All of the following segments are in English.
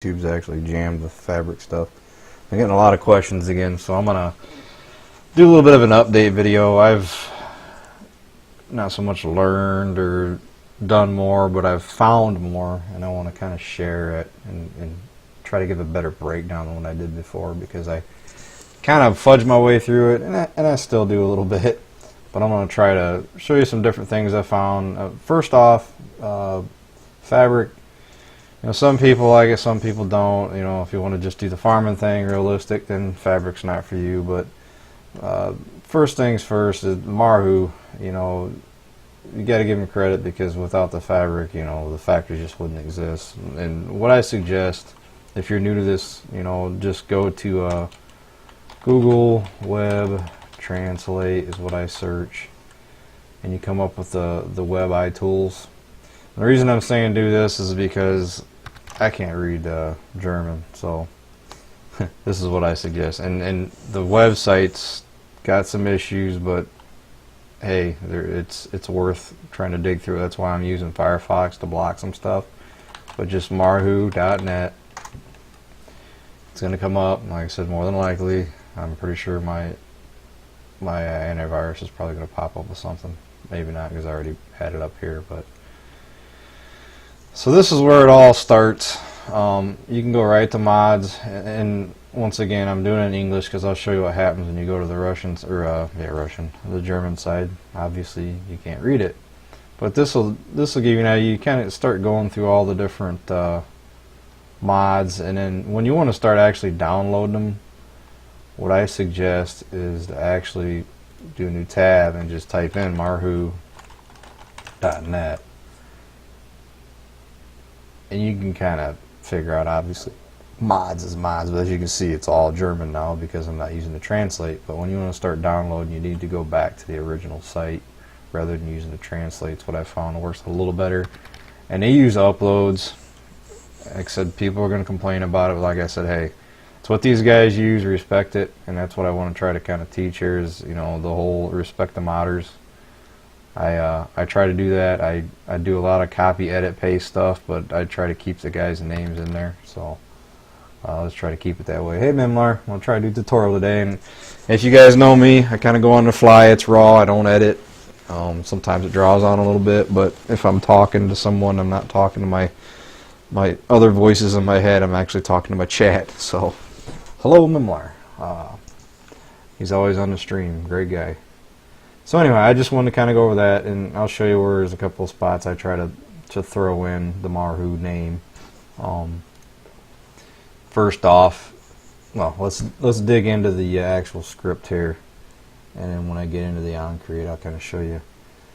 YouTube's actually jammed with Fabrik stuff. I'm getting a lot of questions again, so I'm gonna do a little bit of an update video. I've not so much learned or done more, but I've found more, and I want to kind of share it and try to give a better breakdown than what I did before, because I kind of fudged my way through it, and I still do a little bit. But I'm going to try to show you some different things I found. First off, Fabrik. Some people like it, some people don't. If you want to just do the farming thing realistic, then Fabrik's not for you. But first things first is Marhu. You got to give him credit, because without the Fabrik, the factory just wouldn't exist. And what I suggest, if you're new to this, just go to Google Web Translate is what I search, and you come up with the web iTools. The reason I'm saying do this is because I can't read German, so this is what I suggest. And the website's got some issues, but hey, it's worth trying to dig through. That's why I'm using Firefox to block some stuff. But just marhu.net, it's going to come up. Like I said, more than likely, I'm pretty sure my antivirus is probably going to pop up with something. Maybe not, because I already had it up here, but. So this is where it all starts. You can go right to mods, and once again, I'm doing it in English because I'll show you what happens when you go to the the German side. Obviously, you can't read it, but this will give you an idea. You kind of start going through all the different mods, and then when you want to start actually downloading them, what I suggest is to actually do a new tab and just type in marhu.net. And you can kind of figure out, obviously, mods is mods, but as you can see, it's all German now because I'm not using the translate. But when you want to start downloading, you need to go back to the original site rather than using the translate. It's what I found works a little better. And they use uploads. Like I said, people are going to complain about it, but like I said, hey, it's what these guys use, respect it, and that's what I want to try to kind of teach here is, the whole respect the modders. I try to do that. I do a lot of copy, edit, paste stuff, but I try to keep the guys' names in there. So let's try to keep it that way. Hey, Mimlar, I'll try to do a tutorial today. And if you guys know me, I kind of go on the fly. It's raw. I don't edit. Sometimes it draws on a little bit, but if I'm talking to someone, I'm not talking to my other voices in my head. I'm actually talking to my chat. So, hello, Mimlar. He's always on the stream. Great guy. So anyway, I just wanted to kind of go over that, and I'll show you where there's a couple of spots I try to throw in the Marhu name. First off, well, let's dig into the actual script here, and then when I get into the onCreate, I'll kind of show you.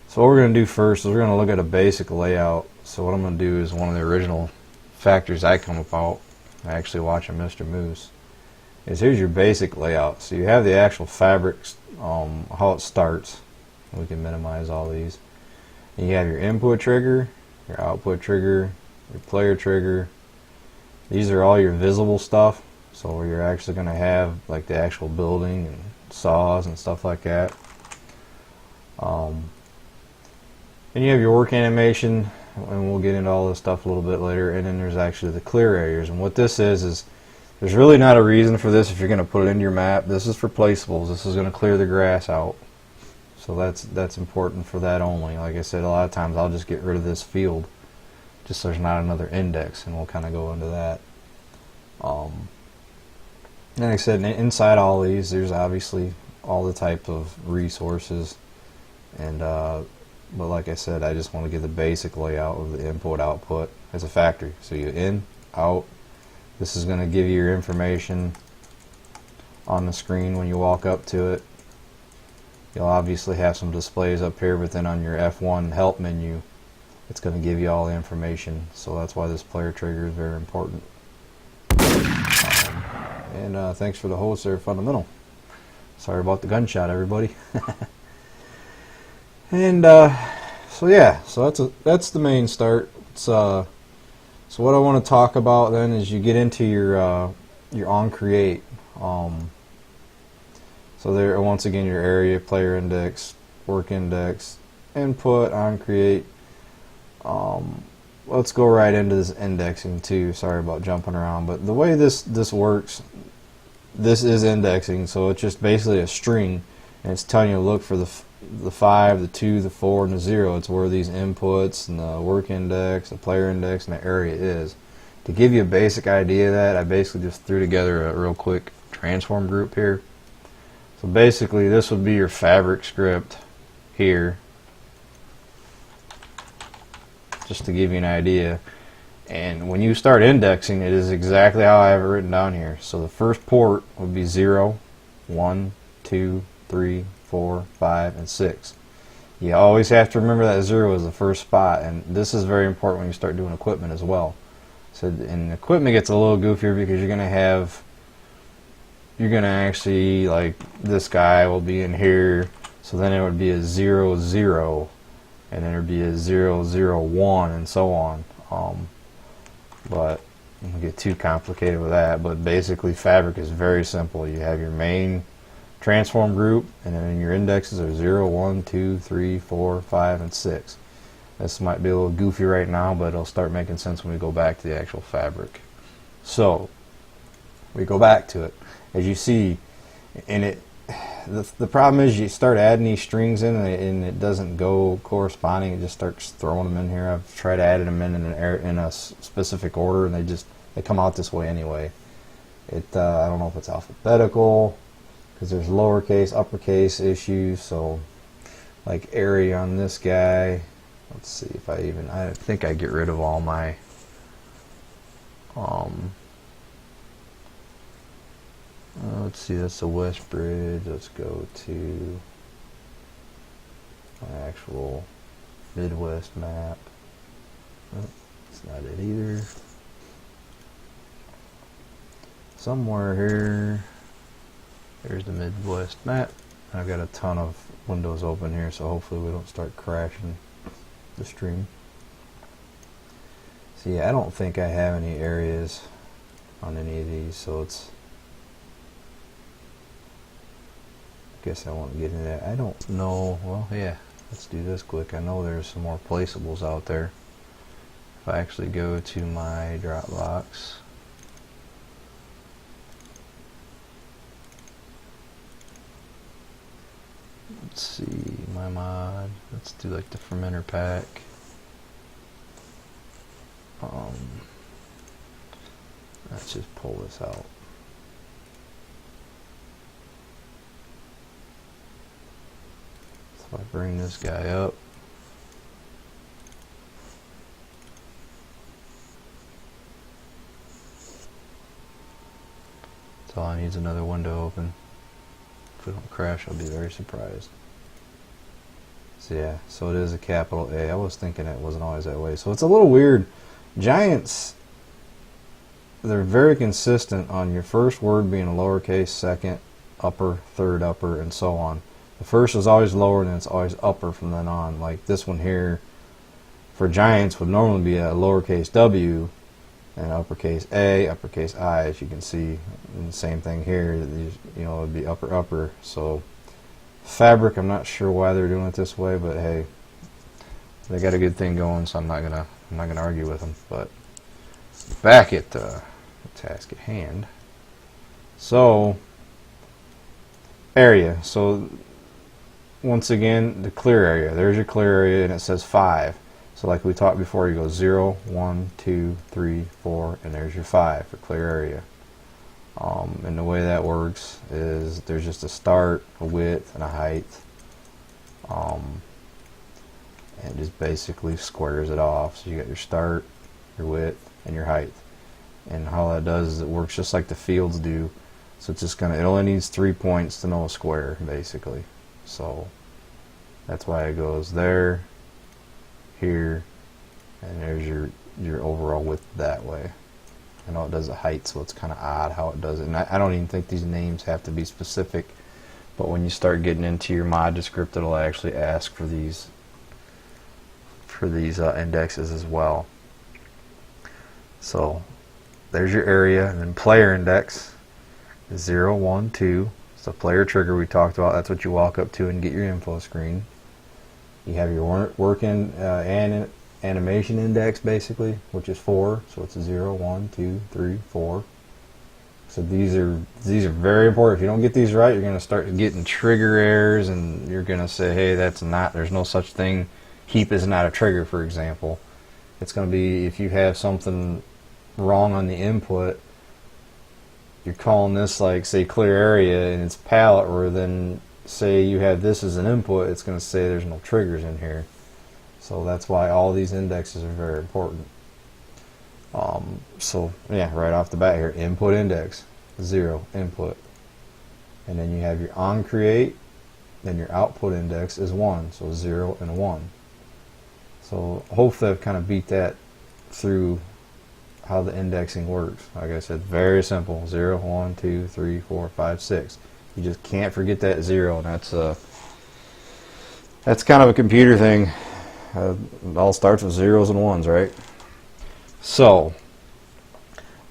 So what we're going to do first is we're going to look at a basic layout. So what I'm going to do is one of the original factories I come about, I actually watching Mr. Moose, is here's your basic layout. So you have the actual Fabrik, how it starts. We can minimize all these. And you have your input trigger, your output trigger, your player trigger. These are all your visible stuff. So you're actually going to have like the actual building and saws and stuff like that. And you have your work animation, and we'll get into all this stuff a little bit later. And then there's actually the clear areas. And what this is there's really not a reason for this if you're going to put it into your map. This is for placeables. This is going to clear the grass out. So that's important for that only. Like I said, a lot of times I'll just get rid of this field just so there's not another index, and we'll kind of go into that. Like I said, inside all these, there's obviously all the type of resources, and but like I said, I just want to give the basic layout of the input output as a factory. So you in, out. This is going to give you your information on the screen when you walk up to it. You'll obviously have some displays up here, but then on your F1 help menu, it's going to give you all the information. So that's why this player trigger is very important. And thanks for the host there, Fundamental. Sorry about the gunshot, everybody. And so yeah, so that's the main start. So what I want to talk about then is you get into your onCreate. So there, once again, your area, player index, work index, input, onCreate. let's go right into this indexing too. Sorry about jumping around, but the way this works, this is indexing, so it's just basically a string, and it's telling you to look for the 5, the 2, the 4, and the 0. It's where these inputs and the work index, the player index, and the area is. To give you a basic idea of that, I basically just threw together a real quick transform group here. So basically this would be your Fabrik script here, just to give you an idea. And when you start indexing, it is exactly how I have it written down here. So the first port would be 0, 1, 2, 3, 4, 5, and 6. You always have to remember that 0 is the first spot, and this is very important when you start doing equipment as well. So, and equipment gets a little goofier because you're gonna actually, like, this guy will be in here, so then it would be a 0, 0, and then it would be a 0, 0, 1, and so on. But I don't get too complicated with that. But basically, Fabrik is very simple. You have your main transform group, and then your indexes are 0, 1, 2, 3, 4, 5, and 6. This might be a little goofy right now, but it'll start making sense when we go back to the actual Fabrik. So we go back to it. As you see, and the problem is you start adding these strings in, and it doesn't go corresponding. It just starts throwing them in here. I've tried adding them in a specific order, and they come out this way anyway. I don't know if it's alphabetical, because there's lowercase, uppercase issues. So, like area on this guy. Let's see if I think I get rid of all my let's see, that's the West Bridge. Let's go to my actual Midwest map. Oh, that's not it either. Somewhere here, there's the Midwest map. I've got a ton of windows open here, so hopefully we don't start crashing the stream. So yeah, I don't think I have any areas on any of these, so it's, I guess I won't get into that. I don't know. Well, yeah, let's do this quick. I know there's some more placeables out there. If I actually go to my Dropbox, let's see, my mod, let's do like the fermenter pack. Let's just pull this out. So I bring this guy up. That's all I need is another window open. If we don't crash, I'll be very surprised. So yeah, so it is a capital A. I was thinking it wasn't always that way. So it's a little weird. Giants, they're very consistent on your first word being a lowercase, second, upper, third, upper, and so on. The first is always lower, and it's always upper from then on. Like this one here, for Giants, would normally be a lowercase W and uppercase A, uppercase I, as you can see. And the same thing here, you know, it would be upper, upper. So Fabrik, I'm not sure why they're doing it this way, but hey, they got a good thing going, so I'm not gonna argue with them. But back at the task at hand. So area. So once again, the clear area. There's your clear area, and it says 5. So like we talked before, you go 0, 1, 2, 3, 4, and there's your 5 for clear area. And the way that works is there's just a start, a width, and a height. And it just basically squares it off. So you got your start, your width, and your height. And how that does is it works just like the fields do. So it's just it only needs 3 points to know a square, basically. So that's why it goes there, here, and there's your overall width that way. I know it does a height, so it's kind of odd how it does it. And I don't even think these names have to be specific, but when you start getting into your mod descript, it'll actually ask for these indexes as well. So there's your area, and then player index is 0, 1, 2. It's the player trigger we talked about. That's what you walk up to and get your info screen. You have your work animation index basically, which is 4. So it's 0, 1, 2, 3, 4. So these are very important. If you don't get these right, you're going to start getting trigger errors, and you're going to say, hey, there's no such thing. Heap is not a trigger, for example. It's going to be, if you have something wrong on the input, you're calling this like, say, clear area, and it's palette, where then say you have this as an input, it's going to say there's no triggers in here. So that's why all these indexes are very important. So yeah, right off the bat here, input index, 0, input. And then you have your on create, then your output index is 1, so 0 and 1. So hopefully I've kind of beat that through how the indexing works. Like I said, very simple, 0, 1, 2, 3, 4, 5, 6. You just can't forget that 0, and that's kind of a computer thing. It all starts with zeros and ones, right? So,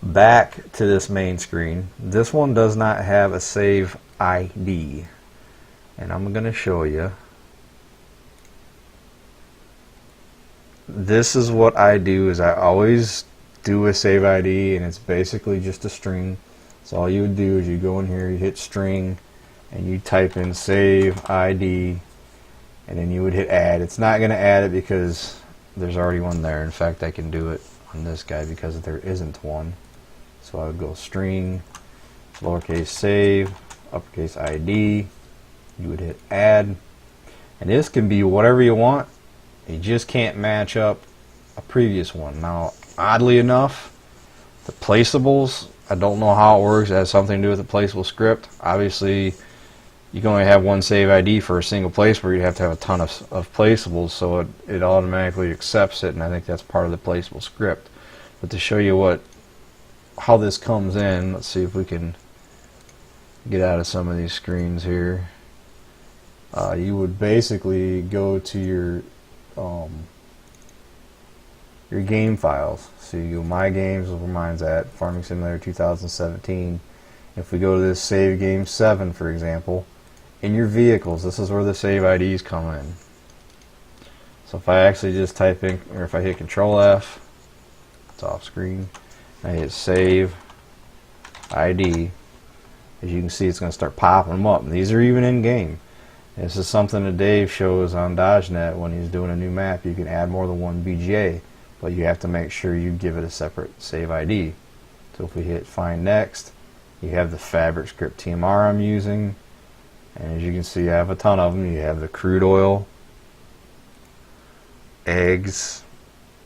back to this main screen. This one does not have a save ID, and I'm going to show you. This is what I do, is I always do a save ID, and it's basically just a string. So all you would do is you go in here, you hit string, and you type in save ID, and then you would hit add. It's not going to add it because there's already one there. In fact, I can do it on this guy because there isn't one. So I would go string, lowercase save, uppercase ID. You would hit add, and this can be whatever you want. You just can't match up a previous one. Now, oddly enough, the placeables, I don't know how it works. It has something to do with the placeable script. Obviously, you can only have one save ID for a single place, where you have to have a ton of placeables, so it automatically accepts it, and I think that's part of the placeable script. But to show you how this comes in, let's see if we can get out of some of these screens here. You would basically go to your game files. So you go My Games, where mine's at, Farming Simulator 2017. If we go to this Save Game 7, for example, in your vehicles, this is where the save IDs come in. So if I actually just type in, or if I hit Control F, it's off screen, I hit Save ID, as you can see, it's going to start popping them up. And these are even in game. This is something that Dave shows on DodgeNet when he's doing a new map. You can add more than one BGA, but you have to make sure you give it a separate save ID. So if we hit Find Next, you have the Fabrik script TMR I'm using, and as you can see, I have a ton of them. You have the crude oil, eggs,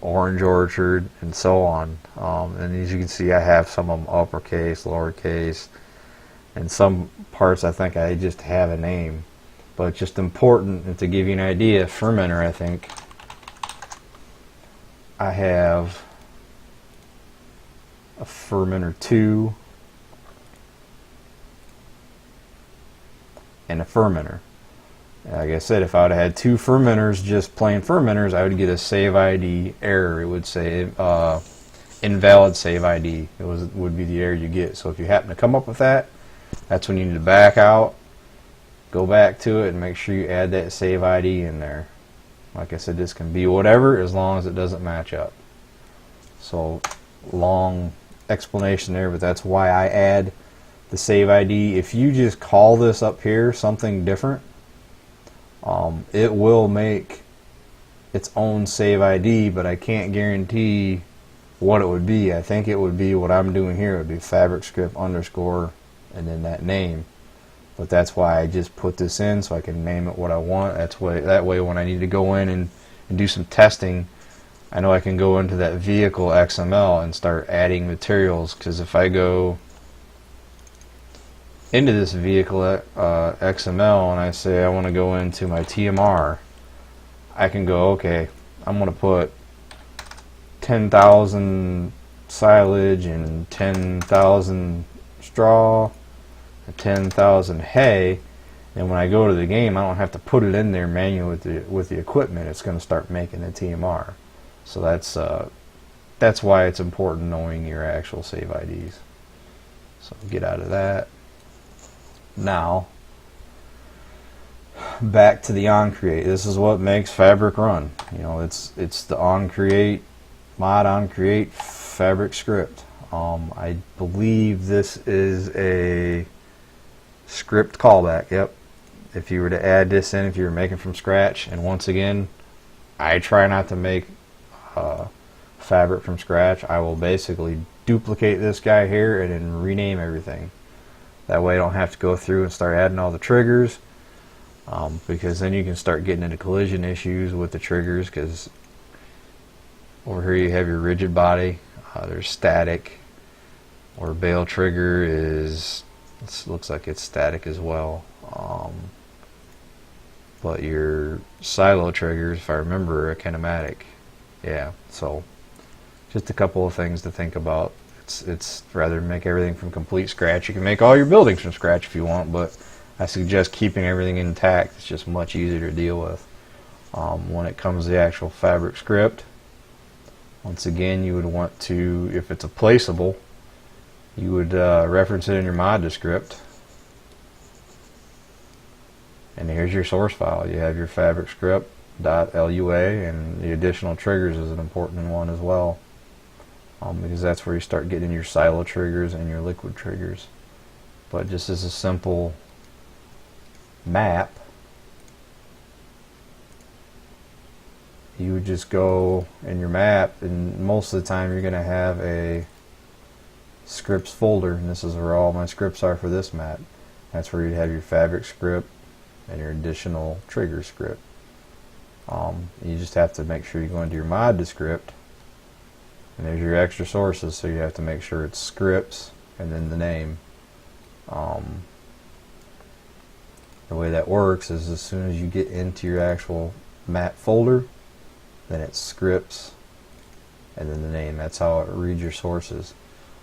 orange orchard, and so on. And as you can see, I have some of them uppercase, lowercase, and some parts I think I just have a name. But it's just important, and to give you an idea, fermenter, I think I have a fermenter 2 and a fermenter. Like I said, if I would have had 2 fermenters, just plain fermenters, I would get a save ID error. It would say invalid save ID. It would be the error you get. So if you happen to come up with that, that's when you need to back out, go back to it, and make sure you add that save ID in there. Like I said, this can be whatever as long as it doesn't match up. So long explanation there, but that's why I add the save ID. If you just call this up here something different, it will make its own save ID, but I can't guarantee what it would be. I think it would be what I'm doing here. It would be Fabrik script underscore and then that name. But that's why I just put this in, so I can name it what I want. That way when I need to go in and do some testing, I know I can go into that vehicle XML and start adding materials. Because if I go into this vehicle XML and I say I want to go into my TMR, I can go, okay, I'm going to put 10,000 silage and 10,000 straw, 10,000 hay, and when I go to the game, I don't have to put it in there manually with the equipment. It's going to start making the TMR. So that's why it's important knowing your actual save IDs. So get out of that. Now, back to the onCreate. This is what makes Fabrik run. You know, it's the onCreate mod onCreate Fabrik script. I believe this is a script callback. Yep. If you were to add this in, if you were making from scratch, and once again, I try not to make Fabrik from scratch. I will basically duplicate this guy here and then rename everything. That way I don't have to go through and start adding all the triggers, because then you can start getting into collision issues with the triggers, because over here you have your rigid body, there's static, or bale trigger is, it looks like it's static as well. But your silo triggers, if I remember, are kinematic. Yeah, so just a couple of things to think about. It's rather than make everything from complete scratch. You can make all your buildings from scratch if you want, but I suggest keeping everything intact. It's just much easier to deal with. When it comes to the actual Fabrik script, once again, you would want to, if it's a placeable, you would reference it in your mod script. And here's your source file. You have your Fabrik script .lua, and the additional triggers is an important one as well, because that's where you start getting your silo triggers and your liquid triggers. But just as a simple map, you would just go in your map, and most of the time you're going to have a scripts folder, and this is where all my scripts are for this map. That's where you'd have your Fabrik script and your additional trigger script. You just have to make sure you go into your mod script, and there's your extra sources, so you have to make sure it's scripts and then the name. The way that works is as soon as you get into your actual map folder, then it's scripts and then the name. That's how it reads your sources.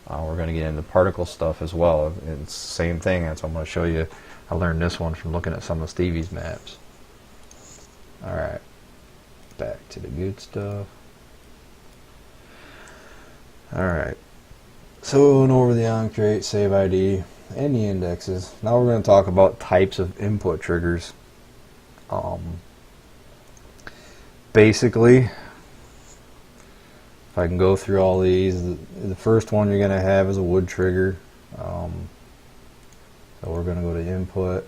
We're going to get into particle stuff as well. It's the same thing. That's what I'm going to show you. I learned this one from looking at some of Stevie's maps. Alright, back to the good stuff. Alright, so we went over the onCreate, save ID, and the indexes. Now we're going to talk about types of input triggers. Basically, if I can go through all these, the first one you're going to have is a wood trigger. So we're going to go to input.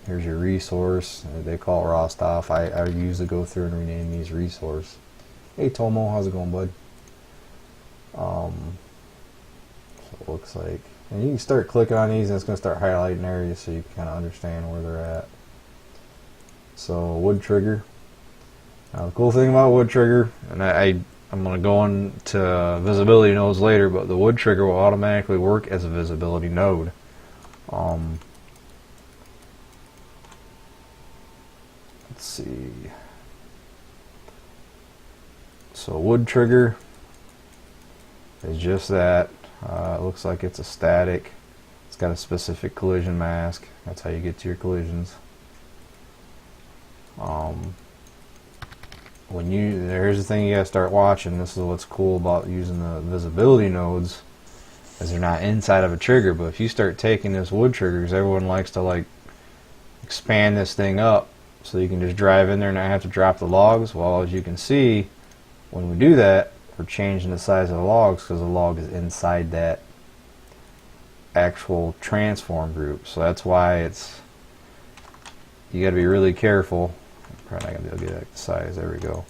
Here's your resource. They call it Rostov. I usually go through and rename these resource. Hey Tomo, how's it going, bud? So it looks like, and you can start clicking on these and it's going to start highlighting areas so you can kind of understand where they're at. So wood trigger. Now the cool thing about wood trigger, and I'm going to go into visibility nodes later, but the wood trigger will automatically work as a visibility node. Let's see. So wood trigger is just that. It looks like it's a static. It's got a specific collision mask. That's how you get to your collisions. Here's the thing you gotta start watching. This is what's cool about using the visibility nodes, is they're not inside of a trigger. But if you start taking this wood trigger, because everyone likes to like expand this thing up so you can just drive in there and not have to drop the logs. Well, as you can see, when we do that, we're changing the size of the logs because the log is inside that actual transform group. So that's why you got to be really careful. I'm probably not going to be able to get that size. There we go.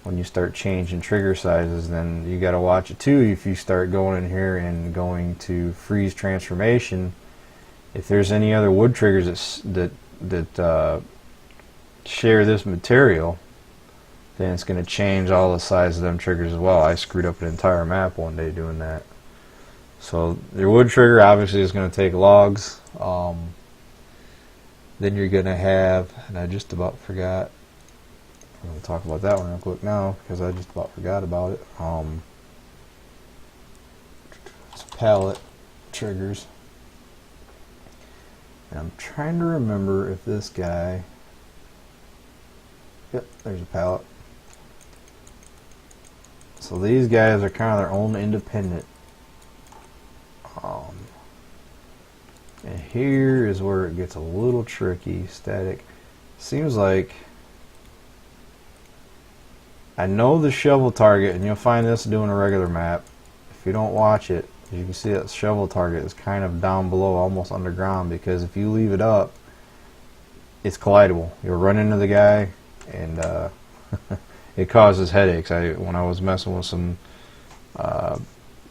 When you start changing trigger sizes, then you got to watch it too. If you start going in here and going to freeze transformation, if there's any other wood triggers that share this material, then it's going to change all the size of them triggers as well. I screwed up an entire map one day doing that. So your wood trigger obviously is going to take logs. Then you're going to have, and I just about forgot, I'm going to talk about that one real quick now because I just about forgot about it. It's palette triggers. And I'm trying to remember if this guy, yep, there's a palette. So these guys are kind of their own independent And here is where it gets a little tricky. Static. Seems like I know the shovel target, and you'll find this doing a regular map. If you don't watch it, as you can see, that shovel target is kind of down below, almost underground, because if you leave it up, it's collidable. You'll run into the guy, and it causes headaches. When I was messing with some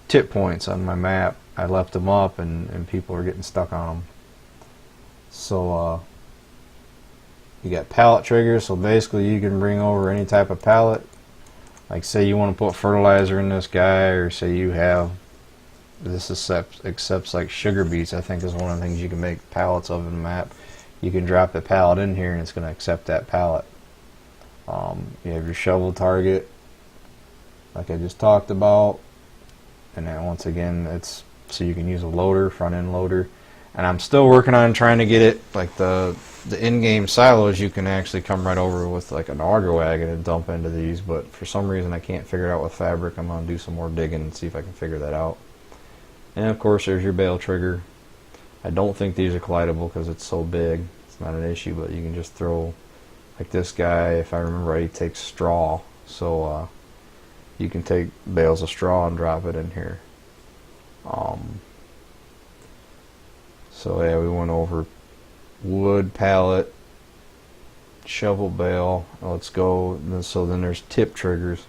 tip points on my map, I left them up, and people are getting stuck on them. So you got pallet triggers, so basically you can bring over any type of pallet. Like say you want to put fertilizer in this guy, or say you have, this accepts like sugar beets, I think is one of the things you can make pallets of in the map. You can drop the pallet in here and it's going to accept that pallet. You have your shovel target, like I just talked about, and then once again it's so you can use a loader, front end loader. And I'm still working on trying to get it, like the in-game silos, you can actually come right over with like an auger wagon and dump into these, but for some reason I can't figure it out with Fabrik. I'm going to do some more digging and see if I can figure that out. And of course there's your bale trigger. I don't think these are collidable because it's so big. It's not an issue, but you can just throw, like this guy, if I remember right, he takes straw, so you can take bales of straw and drop it in here. So yeah, we went over wood, pallet, shovel, bale. Let's go. So then there's tip triggers,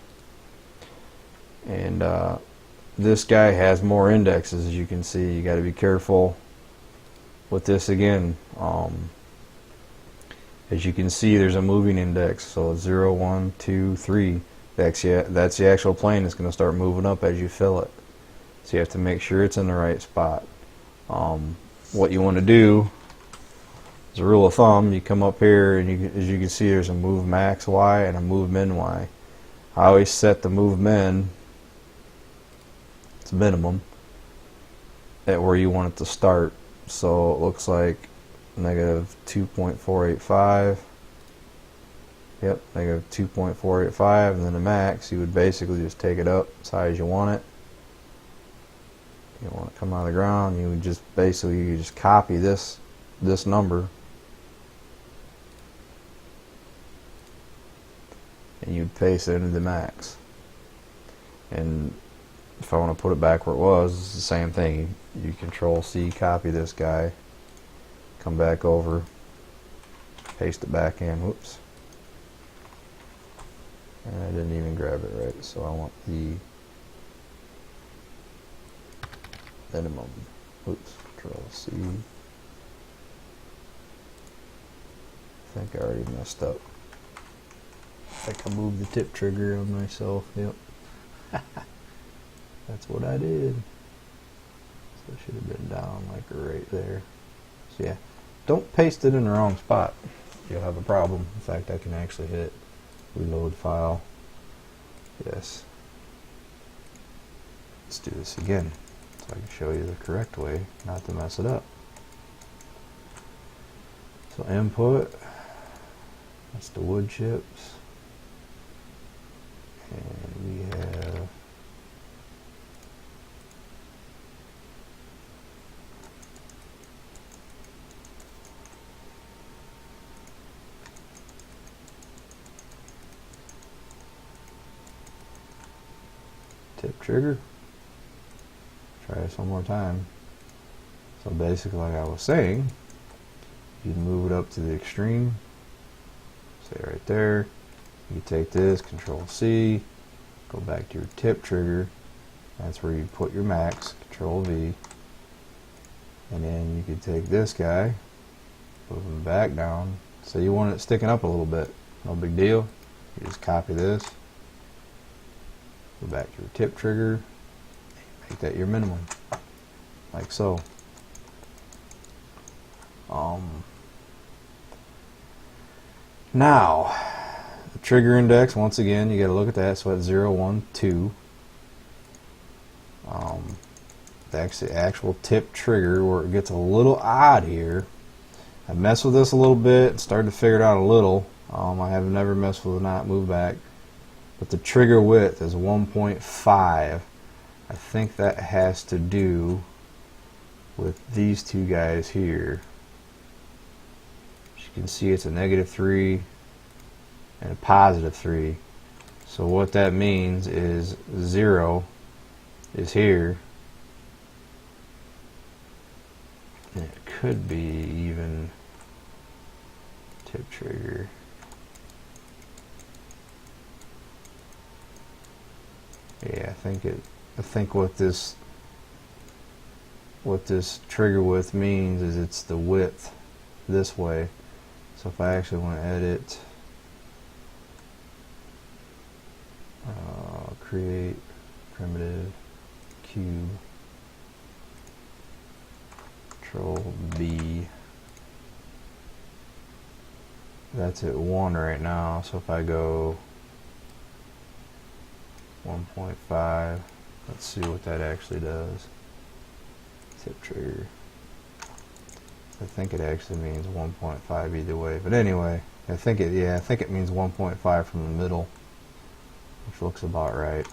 and this guy has more indexes, as you can see. You got to be careful with this again. As you can see, there's a moving index. So 0, 1, 2, 3. That's the actual plane that's going to start moving up as you fill it. So you have to make sure it's in the right spot. What you want to do, as a rule of thumb, you come up here and as you can see, there's a move max Y and a move min Y. I always set the move min, it's minimum, at where you want it to start. So it looks like negative 2.485. Yep, negative 2.485, and then the max, you would basically just take it up as high as you want it. You don't want to come out of the ground, you would just basically you just copy this number, and you'd paste it into the max. And if I want to put it back where it was, it's the same thing. You Control C, copy this guy, come back over, paste it back in. Whoops. And I didn't even grab it right, so I want the minimum. Oops, Control C. I think I already messed up. I think I moved the tip trigger on myself. Yep. That's what I did. So it should have been down like right there. So yeah, don't paste it in the wrong spot. You'll have a problem. In fact, I can actually hit reload file. Yes. Let's do this again, so I can show you the correct way not to mess it up. So input, that's the wood chips, and we have tip trigger. Try this one more time. So basically, like I was saying, you move it up to the extreme, say right there. You take this, Control C, go back to your tip trigger. That's where you put your max, Control V. And then you could take this guy, move him back down. So you want it sticking up a little bit. No big deal. You just copy this, go back to your tip trigger, make that your minimum, like so. Now, the trigger index, once again, you got to look at that. So at 0, 1, 2. That's the actual tip trigger, where it gets a little odd here. I messed with this a little bit and started to figure it out a little. I have never messed with a not move back. But the trigger width is 1.5. I think that has to do with these two guys here. As you can see, it's a -3 and a +3. So what that means is 0 is here, and it could be even tip trigger. Yeah, I think what this trigger width means is it's the width this way. So if I actually want to edit, create primitive cube, Control B. That's at 1 right now. So if I go 1.5, let's see what that actually does. Tip trigger. I think it actually means 1.5 either way. But anyway, I think it means 1.5 from the middle, which looks about right.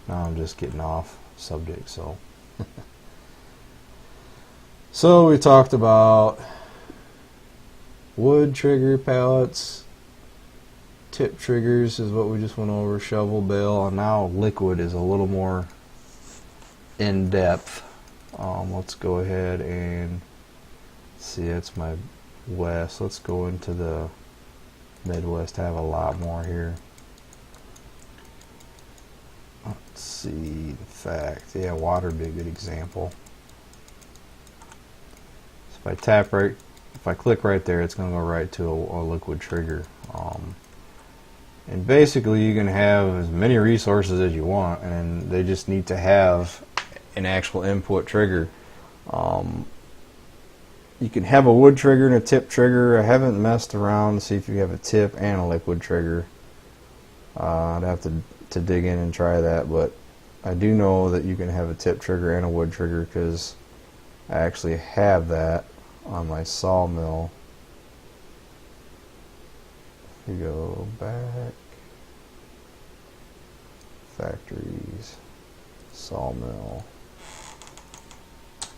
Now I'm just getting off subject, so. So we talked about wood trigger pellets, tip triggers is what we just went over, shovel, bale, and now liquid is a little more in depth. Let's go ahead and see, that's my west. Let's go into the Midwest. I have a lot more here. Let's see, in fact, yeah, water would be a good example. So if I click right there, it's going to go right to a liquid trigger. And basically you can have as many resources as you want, and they just need to have an actual input trigger. You can have a wood trigger and a tip trigger. I haven't messed around to see if you have a tip and a liquid trigger. I'd have to dig in and try that, but I do know that you can have a tip trigger and a wood trigger because I actually have that on my sawmill. You go back, factories, sawmill.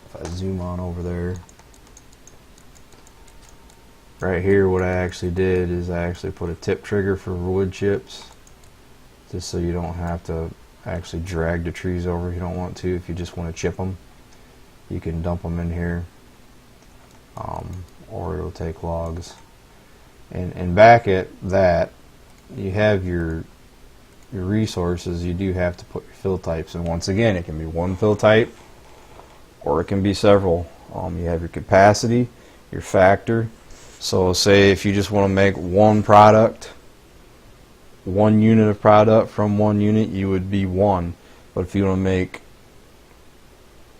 If I zoom on over there, right here, what I actually did is I actually put a tip trigger for wood chips, just so you don't have to actually drag the trees over if you don't want to. If you just want to chip them, you can dump them in here, or it'll take logs. And back at that, you have your resources. You do have to put your fill types, and once again, it can be one fill type or it can be several. You have your capacity, your factor. So say if you just want to make one product, one unit of product from one unit, you would be 1. But if you want to make,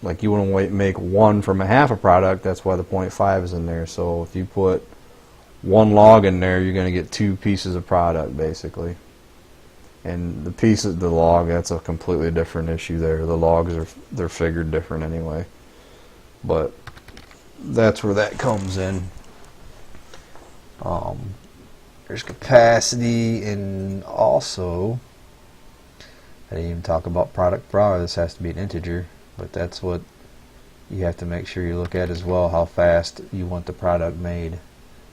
like, you want to make 1 from a half a product, that's why the 0.5 is in there. So if you put 1 log in there, you're going to get 2 pieces of product basically. And the piece of the log, that's a completely different issue there. The logs they're figured different anyway. But that's where that comes in. There's capacity, and also I didn't even talk about product per hour. This has to be an integer, but that's what you have to make sure you look at as well, how fast you want the product made.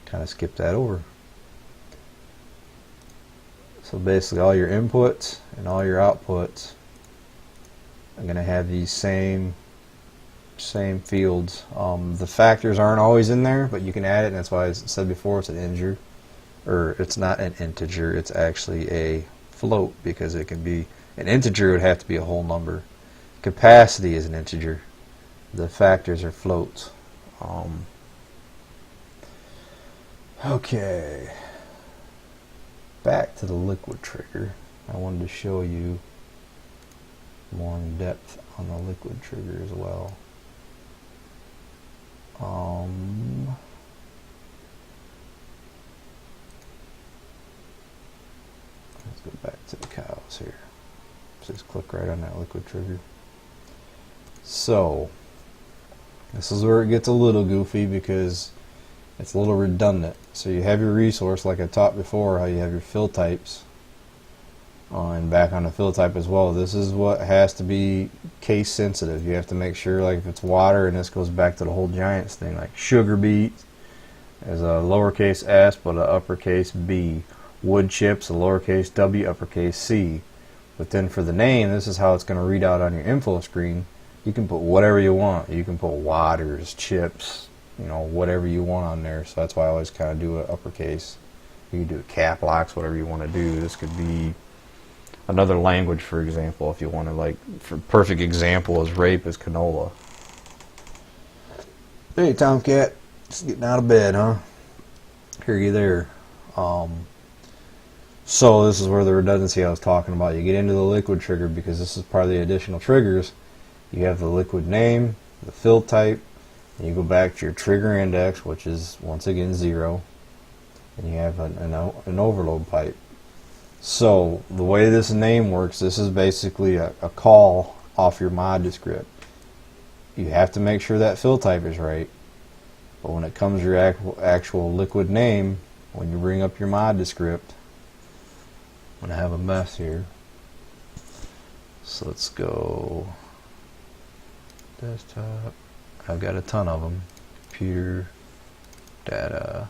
Kind of skip that over. So basically all your inputs and all your outputs are going to have these same fields. The factors aren't always in there, but you can add it, and that's why I said before it's an integer, or it's not an integer, it's actually a float, because it can be an integer, would have to be a whole number. Capacity is an integer. The factors are floats. Okay, back to the liquid trigger. I wanted to show you more in depth on the liquid trigger as well. Let's go back to the cows here. Just click right on that liquid trigger. So this is where it gets a little goofy because it's a little redundant. So you have your resource, like I taught before, how you have your fill types. And back on the fill type as well, this is what has to be case sensitive. You have to make sure, like if it's water, and this goes back to the whole giants thing, like sugar beets is a lowercase s but a uppercase B. Wood chips, a lowercase w, uppercase C. But then for the name, this is how it's going to read out on your info screen. You can put whatever you want. You can put waters, chips, you know, whatever you want on there. So that's why I always kind of do it uppercase. You can do it cap locks, whatever you want to do. This could be another language, for example, if you want to, like, for perfect example is rape is canola. Hey, Tomcat, just getting out of bed, huh? Hear you there. So this is where the redundancy I was talking about. You get into the liquid trigger because this is part of the additional triggers. You have the liquid name, the fill type, and you go back to your trigger index, which is once again 0, and you have an overload pipe. So the way this name works, this is basically a call off your mod descript. You have to make sure that fill type is right, but when it comes to your actual liquid name, when you bring up your mod descript, I'm going to have a mess here. So let's go desktop. I've got a ton of them. Computer, data.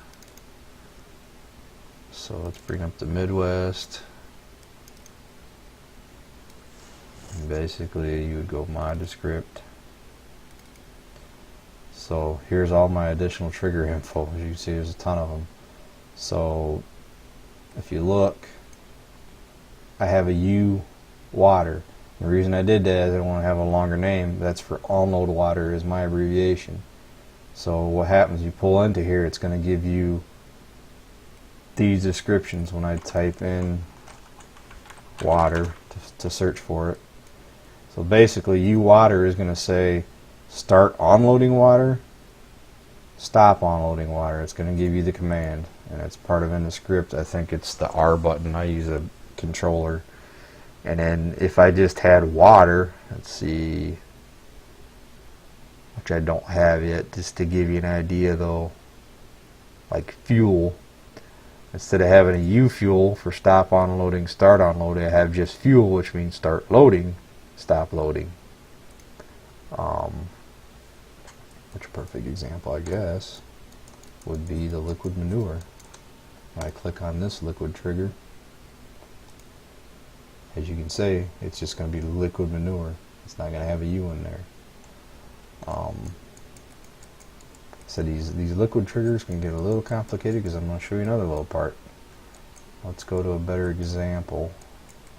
So let's bring up the Midwest. And basically you would go mod descript. So here's all my additional trigger info. As you can see, there's a ton of them. So if you look, I have a U water. The reason I did that is I don't want to have a longer name. That's for all node water is my abbreviation. So what happens, you pull into here, it's going to give you these descriptions when I type in water to search for it. So basically U water is going to say start onloading water, stop onloading water. It's going to give you the command, and it's part of in the script. I think it's the R button. I use a controller. And then if I just had water, let's see, which I don't have yet, just to give you an idea though, like fuel, instead of having a U fuel for stop onloading, start onloading, I have just fuel, which means start loading, stop loading. Which a perfect example, I guess, would be the liquid manure. When I click on this liquid trigger, as you can see, it's just going to be liquid manure. It's not going to have a U in there. So these liquid triggers can get a little complicated because I'm going to show you another little part. Let's go to a better example.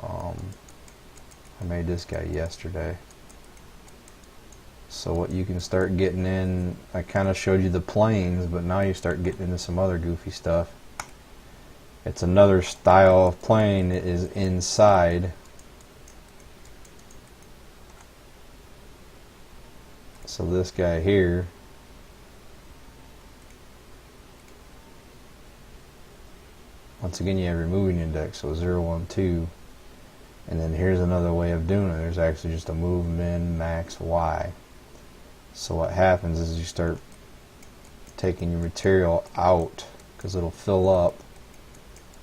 I made this guy yesterday. So what you can start getting in, I kind of showed you the planes, but now you start getting into some other goofy stuff. It's another style of plane that is inside. So this guy here, once again you have your moving index, so 0, 1, 2, and then here's another way of doing it. There's actually just a move min max Y. So what happens is you start taking your material out because it'll fill up,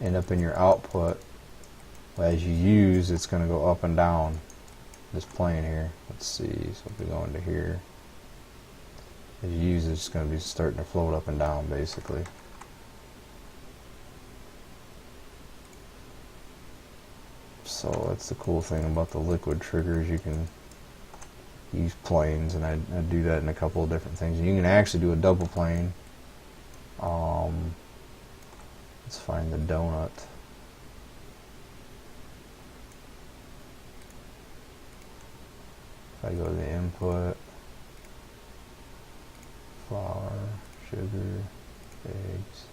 end up in your output. As you use, it's going to go up and down this plane here. Let's see, so if we go into here, as you use it, it's going to be starting to float up and down basically. So that's the cool thing about the liquid triggers. You can use planes, and I do that in a couple of different things. You can actually do a double plane. Let's find the donut. If I go to the input, flour, sugar, eggs,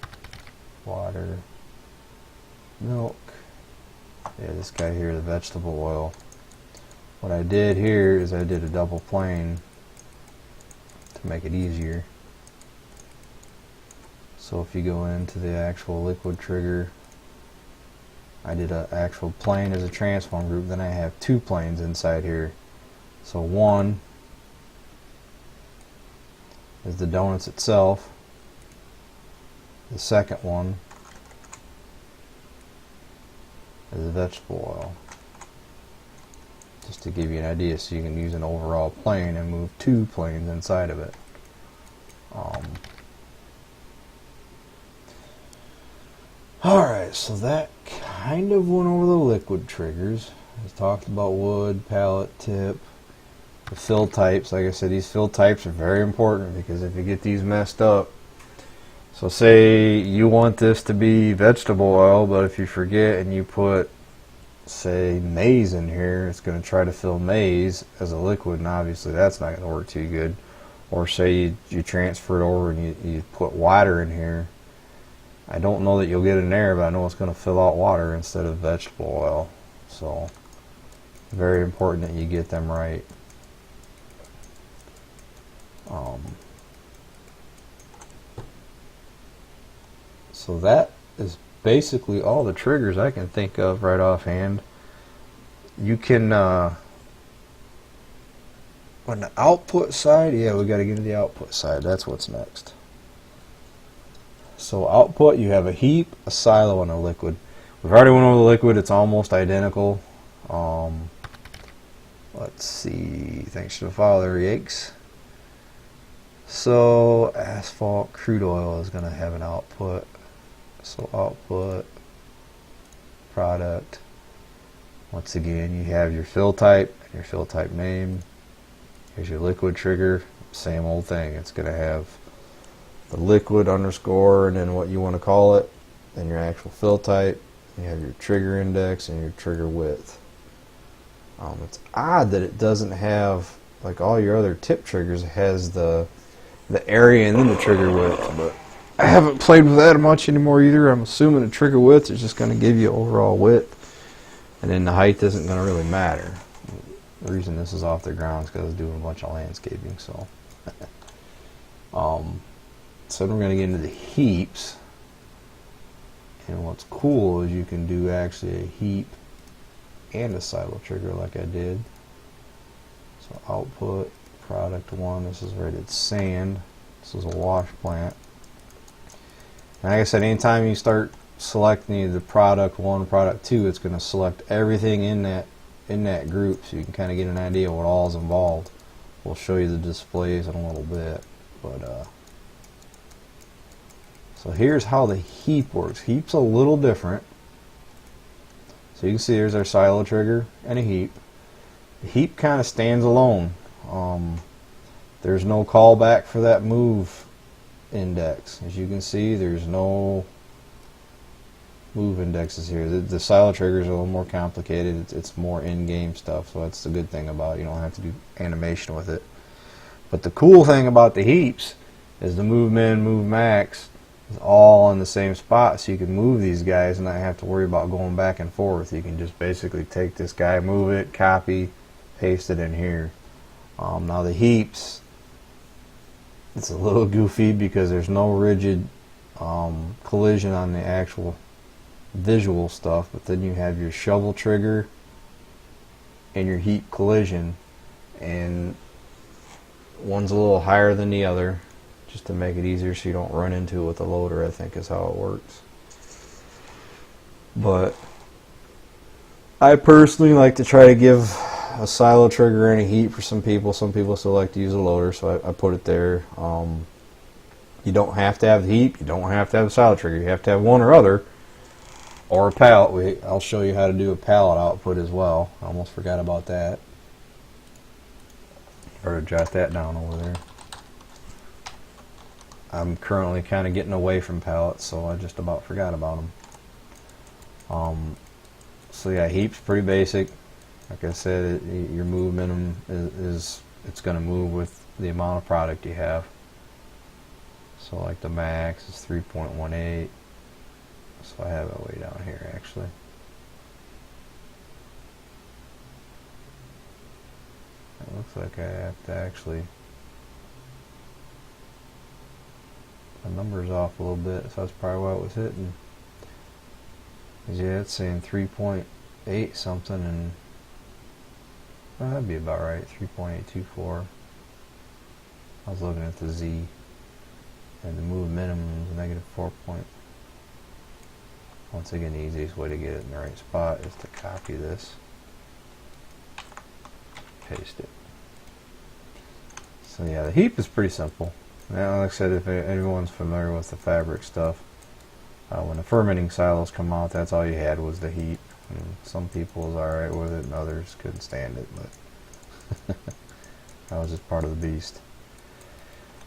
water, milk. Yeah, this guy here, the vegetable oil. What I did here is I did a double plane to make it easier. So if you go into the actual liquid trigger, I did an actual plane as a transform group, then I have 2 planes inside here. So one is the donuts itself. The second one is vegetable oil. Just to give you an idea, so you can use an overall plane and move 2 planes inside of it. Alright, so that kind of went over the liquid triggers. I talked about wood, pallet, tip, the fill types. Like I said, these fill types are very important because if you get these messed up, so say you want this to be vegetable oil, but if you forget and you put, say, maize in here, it's going to try to fill maize as a liquid, and obviously that's not going to work too good. Or say you transfer it over and you put water in here. I don't know that you'll get in there, but I know it's going to fill out water instead of vegetable oil. So, very important that you get them right. So that is basically all the triggers I can think of right offhand. You can, on the output side, yeah, we got to get to the output side. That's what's next. So output, you have a heap, a silo, and a liquid. We've already went over the liquid. It's almost identical. Let's see. Thanks to the file there, yikes. So asphalt crude oil is going to have an output. So output, product. Once again, you have your fill type and your fill type name. Here's your liquid trigger. Same old thing. It's going to have the liquid underscore and then what you want to call it, and your actual fill type. You have your trigger index and your trigger width. It's odd that it doesn't have, like all your other tip triggers, it has the area and then the trigger width, but I haven't played with that much anymore either. I'm assuming the trigger width is just going to give you overall width, and then the height isn't going to really matter. The reason this is off the ground is because I was doing a bunch of landscaping. So so then we're going to get into the heaps, and what's cool is you can do actually a heap and a silo trigger like I did. So output, product 1, this is rated sand, this is a wash plant. And like I said, anytime you start selecting either product 1 or product 2, it's going to select everything in that group, so you can kind of get an idea what all is involved. We'll show you the displays in a little bit, but so here's how the heap works. Heap's a little different. So you can see there's our silo trigger and a heap. The heap kind of stands alone. There's no callback for that move index. As you can see, there's no move indexes here. The silo triggers are a little more complicated. It's more in-game stuff, so that's the good thing about it. You don't have to do animation with it. But the cool thing about the heaps is the move min, move max is all in the same spot, so you can move these guys and not have to worry about going back and forth. You can just basically take this guy, move it, copy, paste it in here. Now the heaps, it's a little goofy because there's no rigid collision on the actual visual stuff, but then you have your shovel trigger and your heap collision, and one's a little higher than the other just to make it easier so you don't run into it with the loader, I think is how it works. But I personally like to try to give a silo trigger and a heap for some people. Some people still like to use a loader, so I put it there. You don't have to have the heap, you don't have to have a silo trigger, you have to have one or other, or a pallet. I'll show you how to do a pallet output as well. I almost forgot about that. Or to jot that down over there. I'm currently kind of getting away from pallets, so I just about forgot about them. So yeah, heap's pretty basic. Like I said, your move minimum is it's going to move with the amount of product you have. So like the max is 3.18. So I have it way down here actually. It looks like I have to actually, the number's off a little bit, so that's probably why it was hitting. Yeah, it's saying 3.8 something, and well, that'd be about right, 3.824. I was looking at the Z, and the move minimum is negative 4. Once again, the easiest way to get it in the right spot is to copy this, paste it. So yeah, the heap is pretty simple. Now, like I said, if everyone's familiar with the Fabrik stuff, when the fermenting silos come out, that's all you had was the heap. And some people was alright with it and others couldn't stand it, but that was just part of the beast.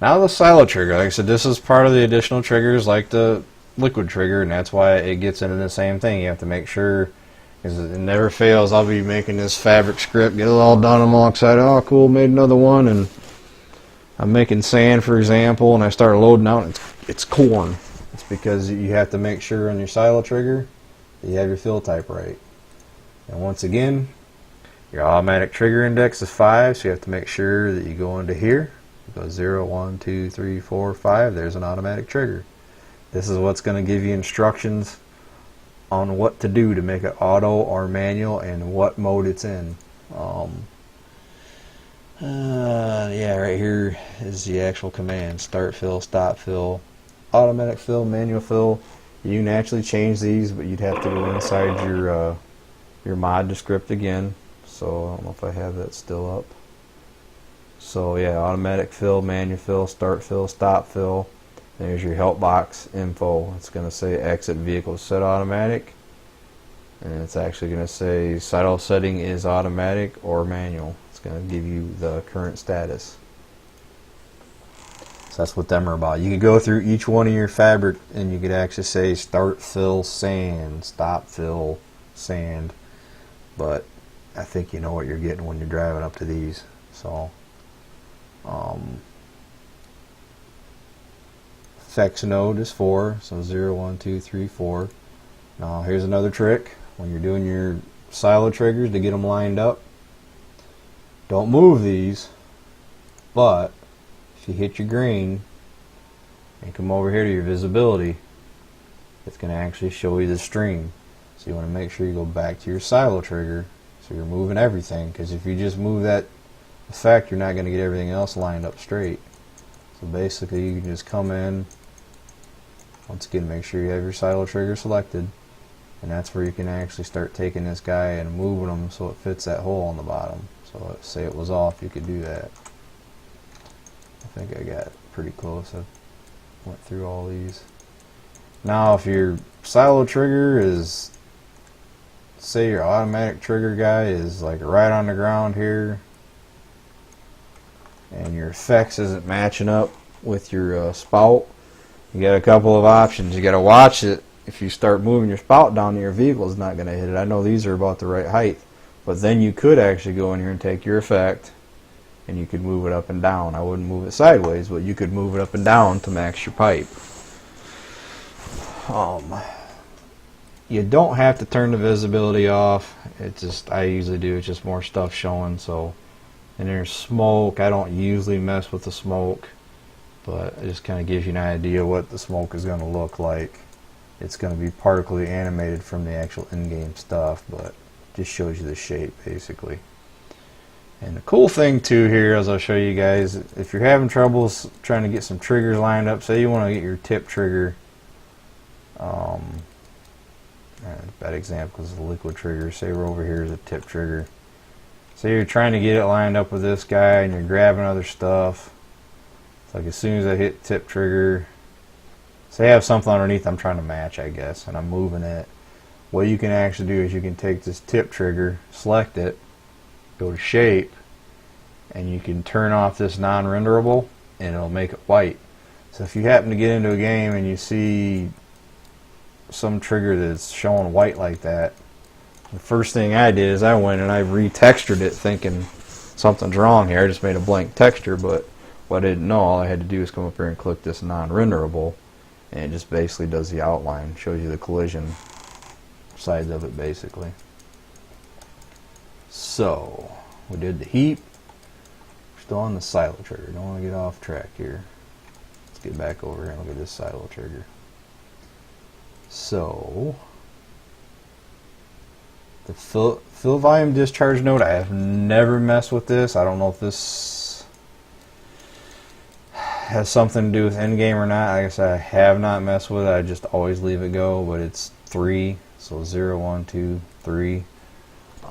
Now the silo trigger, like I said, this is part of the additional triggers like the liquid trigger, and that's why it gets into the same thing. You have to make sure, because it never fails. I'll be making this Fabrik script, get it all done, I'm all excited, oh cool, made another one, and I'm making sand, for example, and I start loading out, and it's corn. It's because you have to make sure on your silo trigger that you have your fill type right. And once again, your automatic trigger index is 5, so you have to make sure that you go into here. You go 0, 1, 2, 3, 4, 5, there's an automatic trigger. This is what's going to give you instructions on what to do to make it auto or manual and what mode it's in. Yeah, right here is the actual command: start fill, stop fill, automatic fill, manual fill. You can actually change these, but you'd have to go inside your mod to script again. So I don't know if I have that still up. So yeah, automatic fill, manual fill, start fill, stop fill. There's your help box info. It's going to say exit vehicle set automatic, and it's actually going to say silo setting is automatic or manual. It's going to give you the current status. So that's what them are about. You could go through each one of your Fabrik and you could actually say start fill sand, stop fill sand, but I think you know what you're getting when you're driving up to these. So effects node is 4, so 0, 1, 2, 3, 4. Now here's another trick. When you're doing your silo triggers to get them lined up, don't move these, but if you hit your green and come over here to your visibility, it's going to actually show you the stream. So you want to make sure you go back to your silo trigger so you're moving everything, because if you just move that effect, you're not going to get everything else lined up straight. So basically you can just come in, once again make sure you have your silo trigger selected, and that's where you can actually start taking this guy and moving him so it fits that hole on the bottom. So let's say it was off, you could do that. I think I got pretty close. I went through all these. Now if your silo trigger is, say your automatic trigger guy is like right on the ground here, and your effects isn't matching up with your spout, you got a couple of options. You got to watch it. If you start moving your spout down, your vehicle is not going to hit it. I know these are about the right height, but then you could actually go in here and take your effect and you could move it up and down. I wouldn't move it sideways, but you could move it up and down to max your pipe. You don't have to turn the visibility off. It's just, I usually do, it's just more stuff showing. So, and there's smoke. I don't usually mess with the smoke, but it just kind of gives you an idea what the smoke is going to look like. It's going to be particly animated from the actual in-game stuff, but just shows you the shape basically. And the cool thing too here, as I'll show you guys, if you're having troubles trying to get some triggers lined up, say you want to get your tip trigger, bad example because the liquid trigger, say we're over here as a tip trigger. Say you're trying to get it lined up with this guy and you're grabbing other stuff. It's like as soon as I hit tip trigger, say I have something underneath I'm trying to match, I guess, and I'm moving it. What you can actually do is you can take this tip trigger, select it, go to shape, and you can turn off this non-renderable and it'll make it white. So if you happen to get into a game and you see some trigger that's showing white like that, the first thing I did is I went and I retextured it thinking something's wrong here. I just made a blank texture, but what I didn't know, all I had to do is come up here and click this non-renderable, and it just basically does the outline, shows you the collision sides of it basically. So we did the heap. We're still on the silo trigger. Don't want to get off track here. Let's get back over here and look at this silo trigger. So the fill volume discharge node, I have never messed with this. I don't know if this has something to do with endgame or not. I guess I have not messed with it. I just always leave it go, but it's 3. So 0, 1, 2, 3.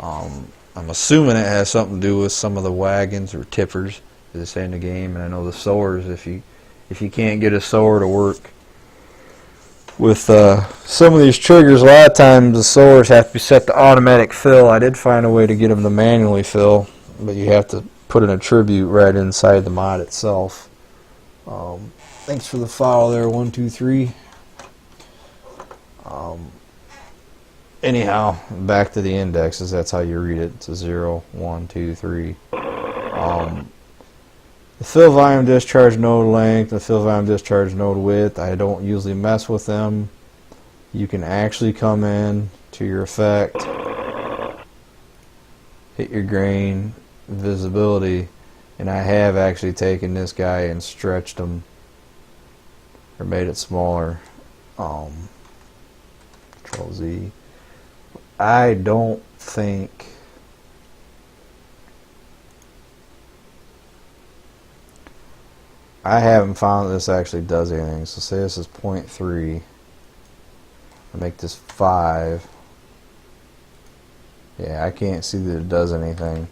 I'm assuming it has something to do with some of the wagons or tippers, as they say in the game. And I know the sowers, if you can't get a sower to work with some of these triggers, a lot of times the sowers have to be set to automatic fill. I did find a way to get them to manually fill, but you have to put an attribute right inside the mod itself. Thanks for the follow there, 123. Anyhow, back to the indexes. That's how you read it. It's a 0, 1, 2, 3. The fill volume discharge node length, the fill volume discharge node width, I don't usually mess with them. You can actually come in to your effect, hit your grain, visibility, and I have actually taken this guy and stretched him or made it smaller. Control Z. I don't think I haven't found that this actually does anything. So say this is 0.3. I make this 5. Yeah, I can't see that it does anything.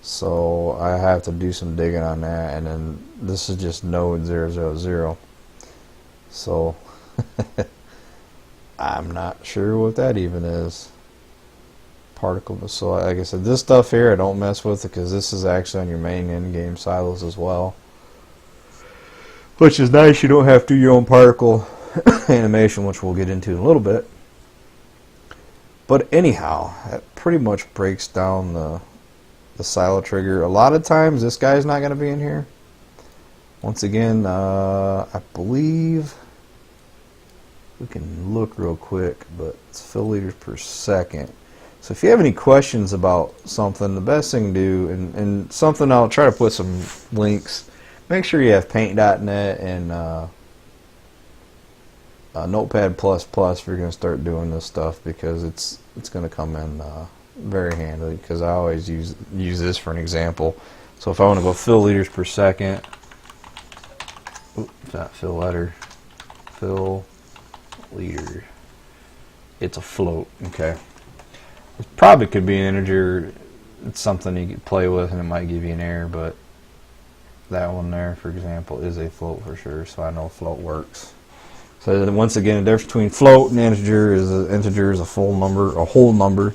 So I have to do some digging on that. And then this is just node 000. So I'm not sure what that even is. Particle. So like I said, this stuff here I don't mess with it because this is actually on your main in-game silos as well, which is nice. You don't have to do your own particle animation, which we'll get into in a little bit. But anyhow, that pretty much breaks down the silo trigger. A lot of times this guy's not going to be in here. Once again, I believe we can look real quick, but it's fill liters per second. So if you have any questions about something, the best thing to do, and something I'll try to put some links, make sure you have paint.net and Notepad++ if you're going to start doing this stuff, because it's going to come in very handy, because I always use this for an example. So if I want to go fill liters per second, oops, not fill letter, fill liter, it's a float, okay. It probably could be an integer. It's something you could play with and it might give you an error, but that one there, for example, is a float for sure, so I know float works. So once again, the difference between float and integer is a full number, a whole number,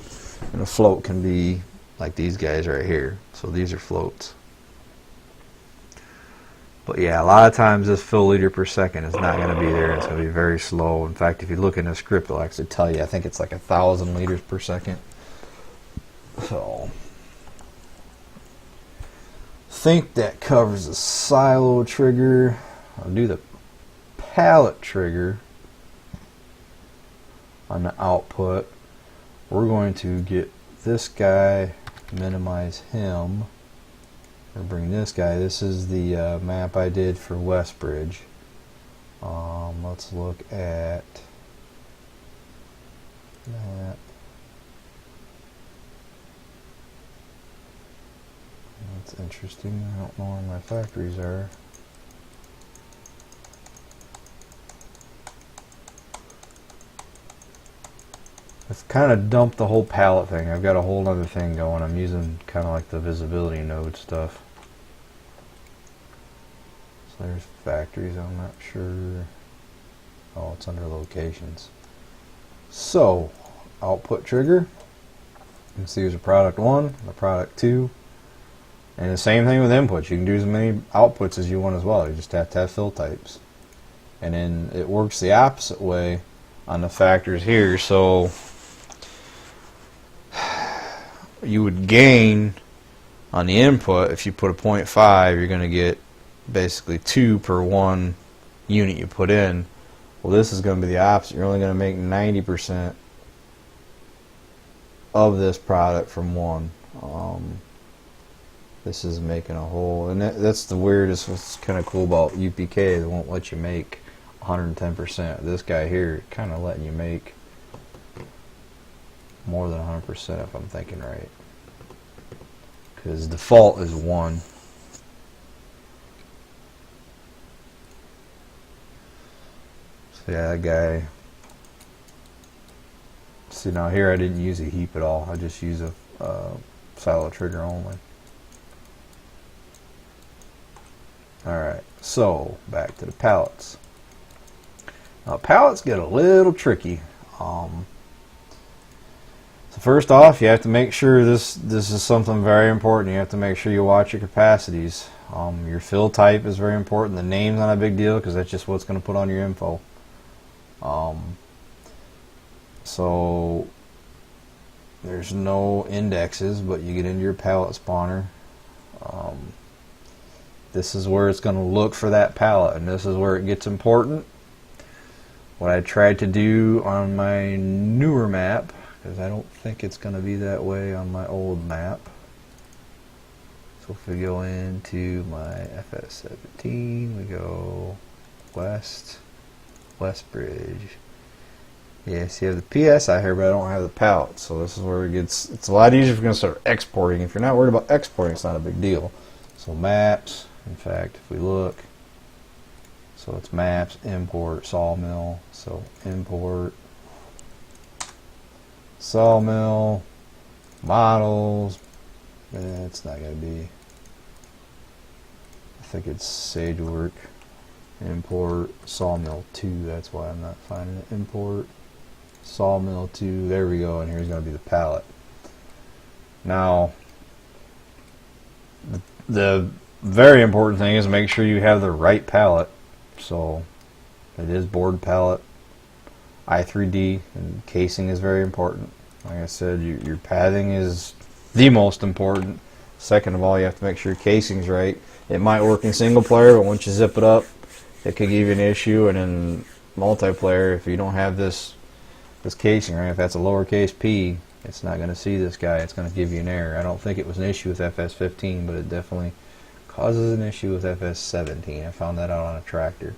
and a float can be like these guys right here. So these are floats. But yeah, a lot of times this fill liter per second is not going to be there. It's going to be very slow. In fact, if you look in the script, it'll actually tell you. I think it's like 1,000 liters per second. So I think that covers the silo trigger. I'll do the pallet trigger on the output. We're going to get this guy, minimize him, or bring this guy. This is the map I did for Westbridge. Let's look at map. That's interesting. I don't know where my factories are. I've kind of dumped the whole palette thing. I've got a whole other thing going. I'm using kind of like the visibility node stuff. So there's factories. I'm not sure. Oh, it's under locations. So output trigger. You can see there's a product 1, a product 2. And the same thing with inputs. You can do as many outputs as you want as well. You just have to have fill types. And then it works the opposite way on the factors here. So you would gain on the input. If you put a 0.5, you're going to get basically 2 per 1 unit you put in. Well, this is going to be the opposite. You're only going to make 90% of this product from 1. This is making a whole, and that's the weirdest. What's kind of cool about UPK, they won't let you make 110%. This guy here kind of letting you make more than 100% if I'm thinking right, because default is 1. So yeah, that guy See, now here I didn't use a heap at all. I just use a silo trigger only. Alright, so back to the pallets. Now pallets get a little tricky. So first off, you have to make sure this is something very important. You have to make sure you watch your capacities. Your fill type is very important. The name's not a big deal because that's just what's going to put on your info. So there's no indexes, but you get into your pallet spawner. This is where it's going to look for that pallet, and this is where it gets important. What I tried to do on my newer map, because I don't think it's going to be that way on my old map. So if we go into my FS17, we go west bridge. Yes, you have the PSI here, but I don't have the pallet. So this is where it gets, it's a lot easier if you're going to start exporting. If you're not worried about exporting, it's not a big deal. So maps, in fact, if we look, so it's maps, import, sawmill. So import, sawmill, models. It's not going to be, I think it's Sagework. Import sawmill 2, that's why I'm not finding it. Import sawmill 2, there we go, and here's going to be the pallet. Now, the very important thing is make sure you have the right pallet. So it is board pallet, I3D, and casing is very important. Like I said, your padding is the most important. Second of all, you have to make sure your casing's right. It might work in single player, but once you zip it up, it could give you an issue. And in multiplayer, if you don't have this casing right, if that's a lowercase p, it's not going to see this guy. It's going to give you an error. I don't think it was an issue with FS15, but it definitely causes an issue with FS17. I found that out on a tractor.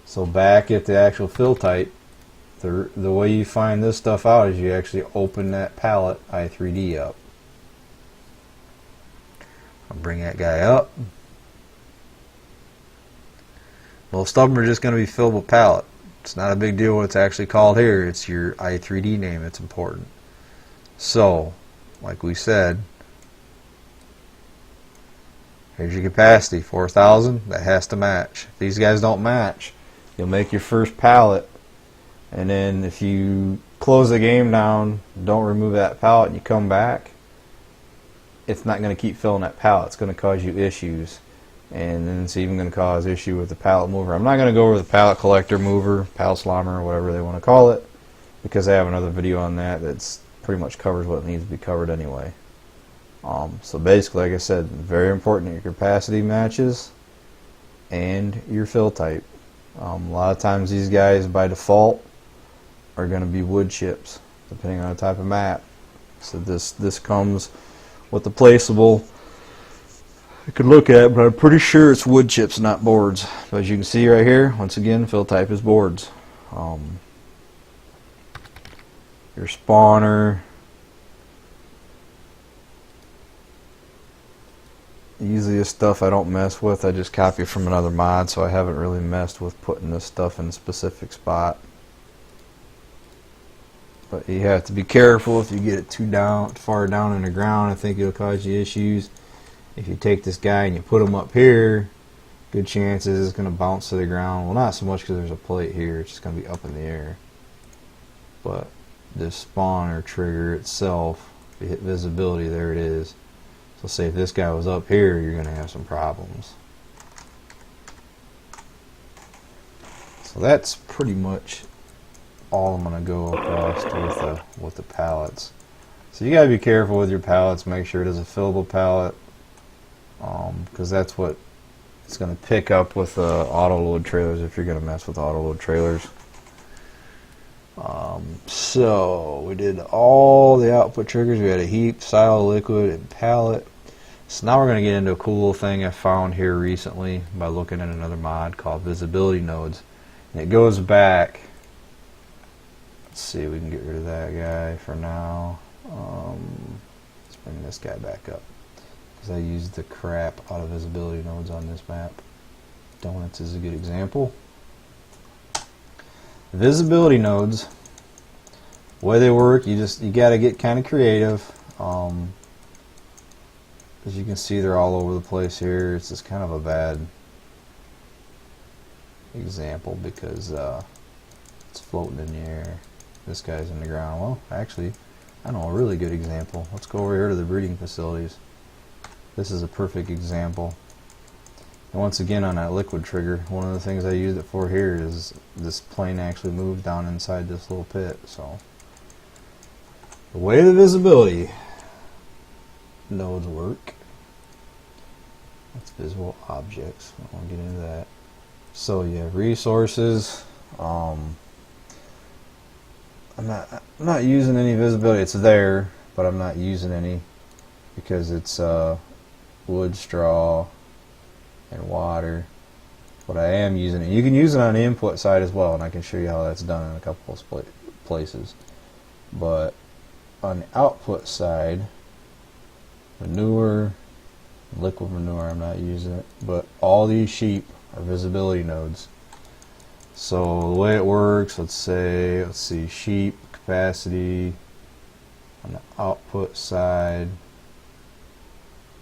So back at the actual fill type, the way you find this stuff out is you actually open that pallet I3D up. I'll bring that guy up. Most of them are just going to be fillable pallet. It's not a big deal what it's actually called here. It's your I3D name that's important. So, like we said, here's your capacity, 4,000. That has to match. If these guys don't match, you'll make your first pallet, and then if you close the game down, don't remove that pallet, and you come back, it's not going to keep filling that pallet. It's going to cause you issues, and then it's even going to cause issue with the pallet mover. I'm not going to go over the pallet collector mover, pallet slammer, or whatever they want to call it, because I have another video on that that's pretty much covers what needs to be covered anyway. So basically, like I said, very important that your capacity matches and your fill type. A lot of times these guys by default are going to be wood chips, depending on the type of map. So this comes with the placeable. I could look at it, but I'm pretty sure it's wood chips, not boards. But as you can see right here, once again, fill type is boards. Your spawner. Easiest stuff I don't mess with. I just copy from another mod, so I haven't really messed with putting this stuff in a specific spot. But you have to be careful if you get it too far down in the ground. I think it'll cause you issues. If you take this guy and you put him up here, good chances it's going to bounce to the ground. Well, not so much because there's a plate here. It's just going to be up in the air. But this spawner trigger itself, if you hit visibility, there it is. So say if this guy was up here, you're going to have some problems. So that's pretty much all I'm going to go across with the pallets. So you got to be careful with your pallets. Make sure it is a fillable pallet, because that's what it's going to pick up with auto load trailers if you're going to mess with auto load trailers. So we did all the output triggers. We had a heap, silo, liquid, and pallet. So now we're going to get into a cool thing I found here recently by looking at another mod called visibility nodes. And it goes back, let's see, we can get rid of that guy for now. Let's bring this guy back up, because I used the crap out of visibility nodes on this map. Donuts is a good example. Visibility nodes The way they work, you got to get kind of creative. As you can see, they're all over the place here. It's just kind of a bad example because it's floating in the air. This guy's in the ground. Well, actually, I know a really good example. Let's go over here to the breeding facilities. This is a perfect example. And once again, on that liquid trigger, one of the things I used it for here is this plane actually moves down inside this little pit. So the way the visibility nodes work, that's visible objects. I won't get into that. So yeah, resources. I'm not using any visibility. It's there, but I'm not using any because it's wood, straw, and water. But I am using it. You can use it on the input side as well, and I can show you how that's done in a couple of places. But on the output side, manure, liquid manure, I'm not using it. But all these sheep are visibility nodes. So the way it works, let's see, sheep capacity on the output side.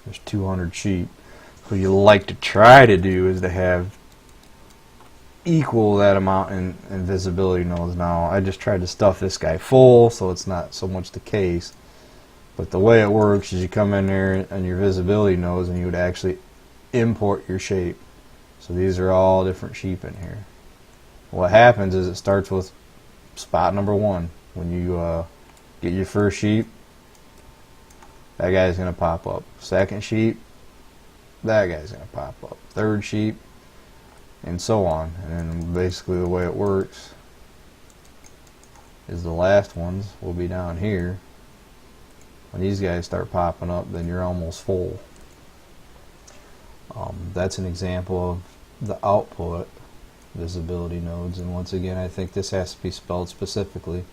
There's 200 sheep. What you like to try to do is to have equal that amount in visibility nodes. Now I just tried to stuff this guy full, so it's not so much the case. But the way it works is you come in there and your visibility nodes, and you would actually import your shape. So these are all different sheep in here. What happens is it starts with spot number 1. When you get your first sheep, that guy's going to pop up. Second sheep, that guy's going to pop up. Third sheep, and so on. And then basically the way it works is the last ones will be down here. When these guys start popping up, then you're almost full. That's an example of the output visibility nodes, and once again, I think this has to be spelled specifically,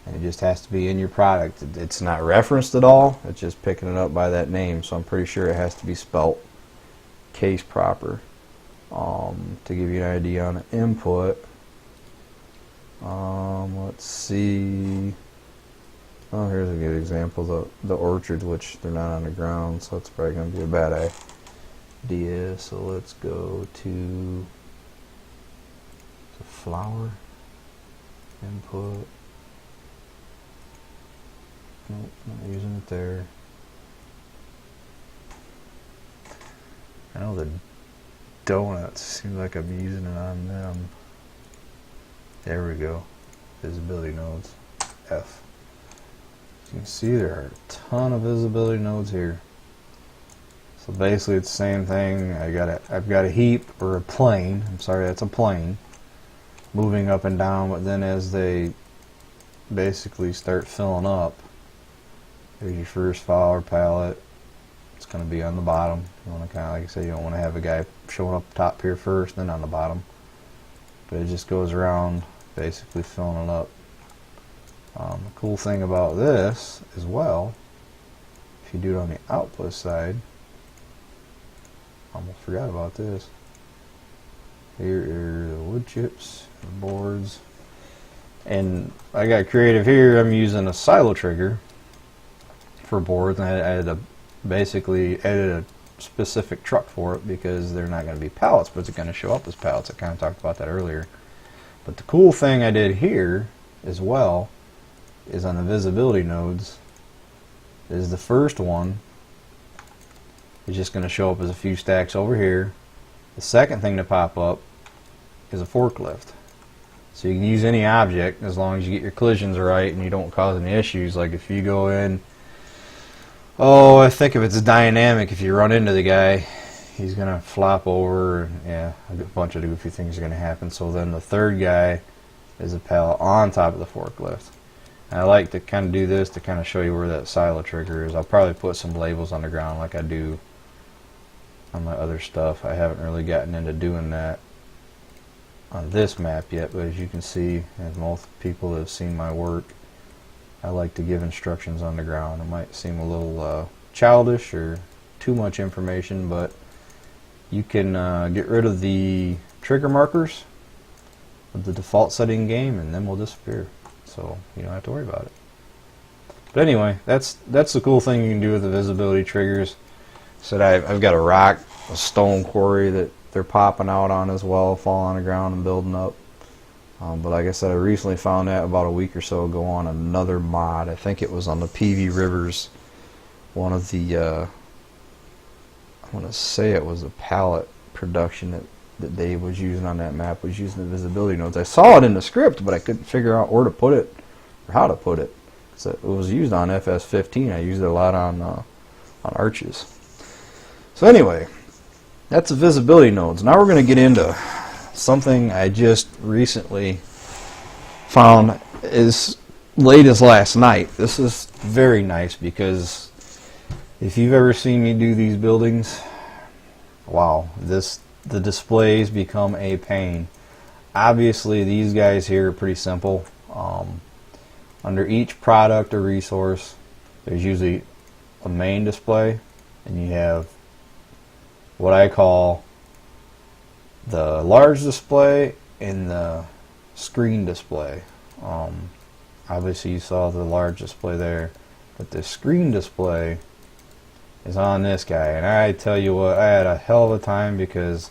and it just has to be in your product. It's not referenced at all, it's just picking it up by that name, so I'm pretty sure it has to be spelt case proper. To give you an idea on the input, let's see, oh, here's a good example, the orchards, which they're not on the ground, so it's probably going to be a bad idea. So let's go to the flower input. Nope, not using it there. I know the donuts seems like I'm using it on them. There we go. Visibility nodes. F. As you can see, there are a ton of visibility nodes here. So basically it's the same thing. I've got a heap or a plane. I'm sorry, that's a plane moving up and down, but then as they basically start filling up, there's your first flower pallet. It's going to be on the bottom. You want to kind of, like I say, you don't want to have a guy showing up top here first, then on the bottom. But it just goes around basically filling it up. The cool thing about this as well, if you do it on the output side, almost forgot about this. Here are the wood chips, the boards, and I got creative here. I'm using a silo trigger for boards, and I had to basically edit a specific truck for it because they're not going to be pallets, but it's going to show up as pallets. I kind of talked about that earlier. But the cool thing I did here as well is on the visibility nodes is the first one is just going to show up as a few stacks over here. The second thing to pop up is a forklift. So you can use any object as long as you get your collisions right and you don't cause any issues. Like if you go in, oh, I think if it's dynamic, if you run into the guy, he's going to flop over, and yeah, a bunch of goofy things are going to happen. So then the third guy is a pallet on top of the forklift. And I like to kind of do this to kind of show you where that silo trigger is. I'll probably put some labels on the ground like I do on my other stuff. I haven't really gotten into doing that on this map yet, but as you can see, as most people have seen my work, I like to give instructions on the ground. It might seem a little childish or too much information, but you can get rid of the trigger markers of the default setting game and then will disappear. so you don't have to worry about it. But anyway, that's the cool thing you can do with the visibility triggers. So I've got a stone quarry that they're popping out on as well, falling on the ground and building up. But like I said, I recently found that about a week or so ago on another mod. I think it was on the PV Rivers, one of the, I want to say it was a pallet production that Dave was using on that map, was using the visibility nodes. I saw it in the script, but I couldn't figure out where to put it or how to put it. So it was used on FS15. I used it a lot on arches. So anyway, that's the visibility nodes. Now we're going to get into something I just recently found as late as last night. This is very nice because if you've ever seen me do these buildings, wow, the displays become a pain. Obviously these guys here are pretty simple. Under each product or resource there's usually a main display, and you have what I call the large display and the screen display. Obviously you saw the large display there, but the screen display is on this guy, and I tell you what, I had a hell of a time because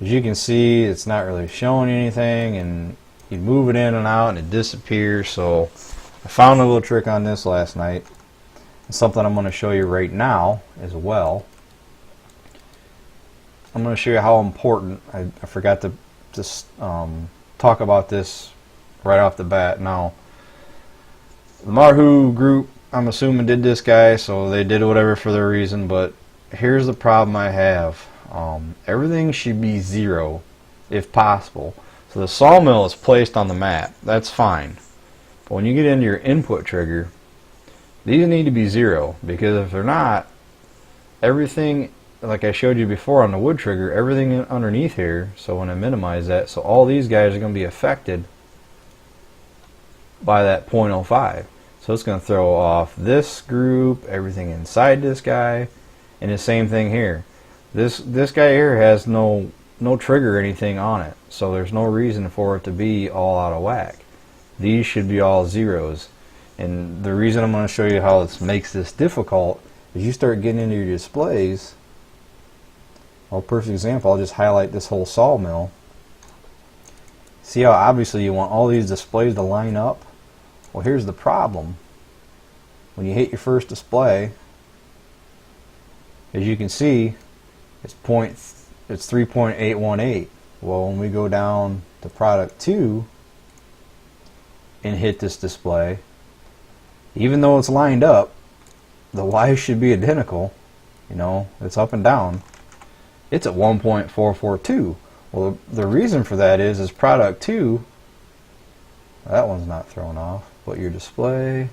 as you can see it's not really showing anything, and you move it in and out and it disappears. So I found a little trick on this last night. It's something I'm going to show you right now as well. I'm going to show you how important, I forgot to just talk about this right off the bat. Now, the Marhu group, I'm assuming, did this guy, so they did whatever for their reason, but here's the problem I have. Everything should be 0 if possible. So the sawmill is placed on the map. That's fine. But when you get into your input trigger, these need to be 0, because if they're not, everything, like I showed you before on the wood trigger, everything underneath here, so when I minimize that, so all these guys are going to be affected by that 0.05. So it's going to throw off this group, everything inside this guy, and the same thing here. This guy here has no trigger or anything on it, so there's no reason for it to be all out of whack. These should be all 0s. And the reason I'm going to show you how this makes this difficult is you start getting into your displays. Well, perfect example, I'll just highlight this whole sawmill. See how obviously you want all these displays to line up? Well, here's the problem. When you hit your first display, as you can see, it's 3.818. Well, when we go down to product 2 and hit this display, even though it's lined up, the Y should be identical. You know, it's up and down. It's at 1.442. Well, the reason for that is product 2, that one's not thrown off, but your display,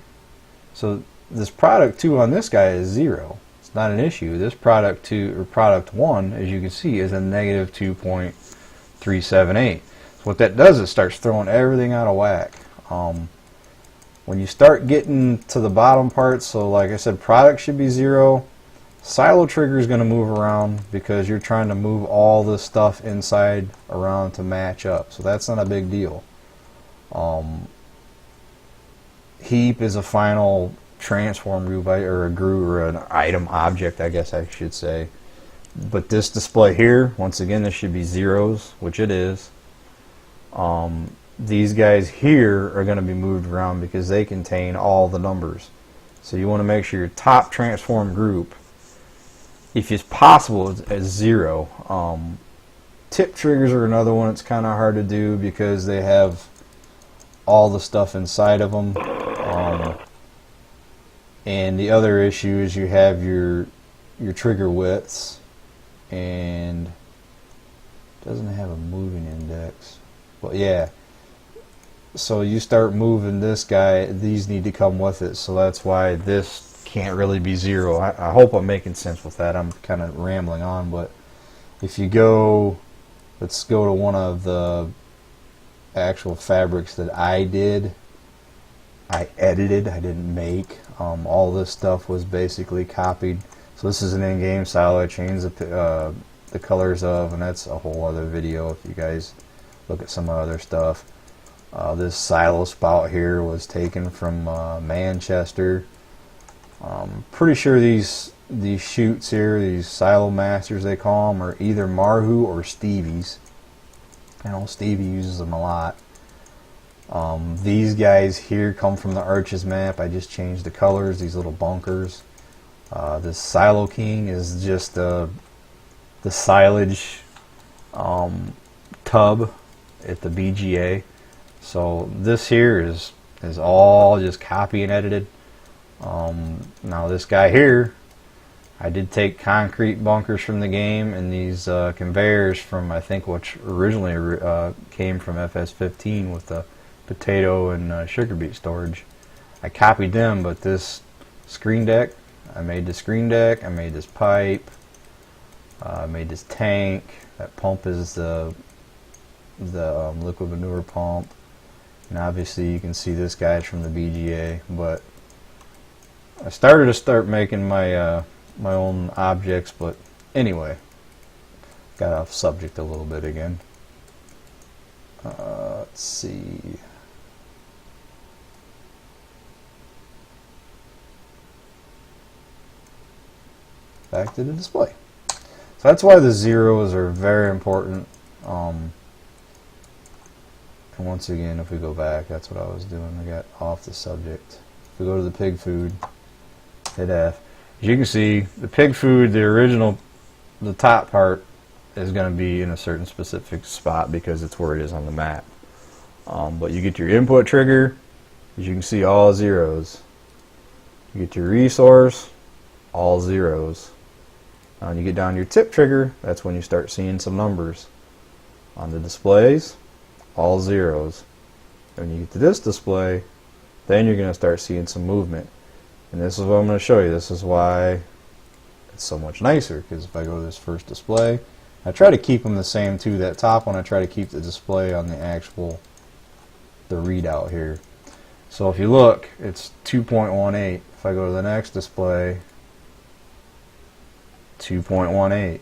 so this product 2 on this guy is 0. It's not an issue. This product 2 or product 1, as you can see, is a negative 2.378. So what that does is starts throwing everything out of whack. When you start getting to the bottom part, so like I said, product should be 0. Silo trigger is going to move around because you're trying to move all the stuff inside around to match up. So that's not a big deal. Heap is a final transform group, or a group, or an item object, I guess I should say. But this display here, once again, this should be 0s, which it is. These guys here are going to be moved around because they contain all the numbers. So you want to make sure your top transform group, if it's possible, is 0. Tip triggers are another one. It's kind of hard to do because they have all the stuff inside of them. And the other issue is you have your trigger widths, and it doesn't have a moving index. Well, yeah. So you start moving this guy, these need to come with it. So that's why this can't really be 0. I hope I'm making sense with that. I'm kind of rambling on, but if you go, let's go to one of the actual fabrics that I did. I edited, I didn't make. All this stuff was basically copied. So this is an in-game style I changed the colors of, and that's a whole other video if you guys look at some other stuff. This silo spout here was taken from Manchester. Pretty sure these chutes here, these silo masters they call them, are either Marhu or Stevie's. I know Stevie uses them a lot. These guys here come from the Arches map. I just changed the colors, these little bunkers. This Silo King is just the silage tub at the BGA. So this here is all just copy and edited. Now this guy here, I did take concrete bunkers from the game and these conveyors from, I think, which originally came from FS15 with the potato and sugar beet storage. I copied them, but this screen deck, I made the screen deck, I made this pipe, I made this tank. That pump is the liquid manure pump. And obviously you can see this guy's from the BGA, but I started making my my own objects, but anyway, got off subject a little bit again. Let's see. Back to the display. So that's why the zeros are very important. And once again, if we go back, that's what I was doing. I got off the subject. If we go to the pig food, hit F. As you can see, the pig food, the original, the top part is going to be in a certain specific spot because it's where it is on the map. But you get your input trigger, as you can see, all zeros. You get your resource, all zeros. When you get down to your tip trigger, that's when you start seeing some numbers. On the displays, all zeros. And when you get to this display, then you're going to start seeing some movement. And this is what I'm going to show you. This is why it's so much nicer, because if I go to this first display, I try to keep them the same too. That top one, I try to keep the display on the readout here. So if you look, it's 2.18. If I go to the next display, 2.18. If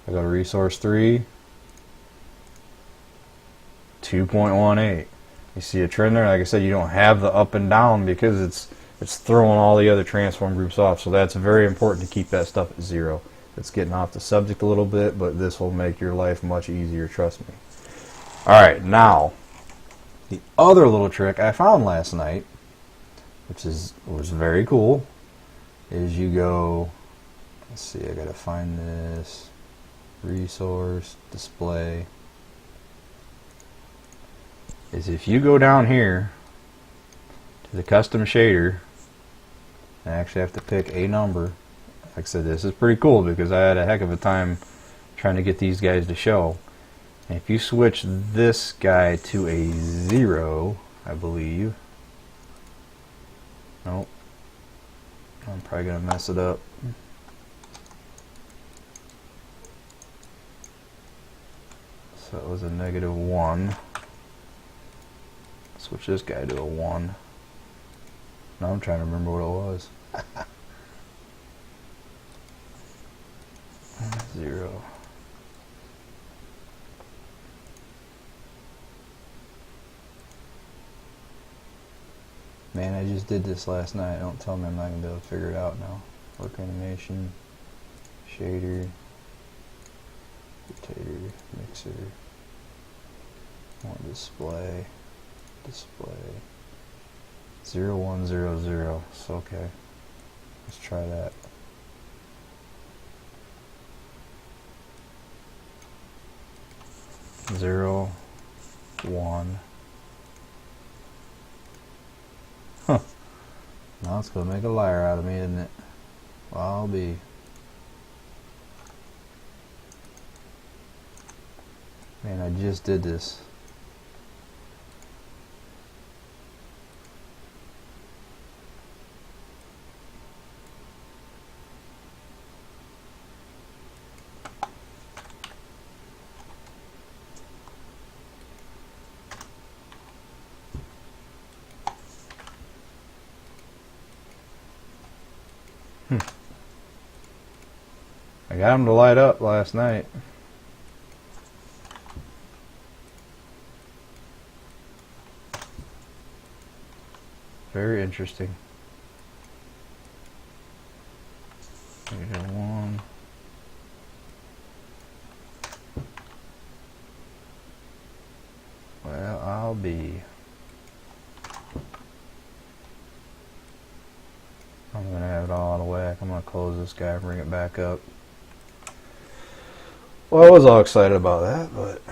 I go to resource 3, 2.18. You see a trend there? Like I said, you don't have the up and down because it's throwing all the other transform groups off. So that's very important to keep that stuff at 0. It's getting off the subject a little bit, but this will make your life much easier, trust me. Alright, now the other little trick I found last night, which was very cool, is you go, let's see, I gotta find this, resource, display, is if you go down here to the custom shader, I actually have to pick a number. Like I said, this is pretty cool because I had a heck of a time trying to get these guys to show. And if you switch this guy to a 0, I believe. Nope. I'm probably going to mess it up. So it was a -1. Switch this guy to a 1. Now I'm trying to remember what it was. 0. Man, I just did this last night. Don't tell me I'm not going to be able to figure it out now. Work animation, shader, rotator, mixer, more display, 0100. So okay, let's try that. Zero, 1. Huh. Now it's gonna make a liar out of me, isn't it? Well, I'll be. Man, I just did this. I got them to light up last night. very interesting. -1. Well, I'll be. I'm going to have it all out of whack. I'm going to close this guy and bring it back up. Well, I was all excited about that, but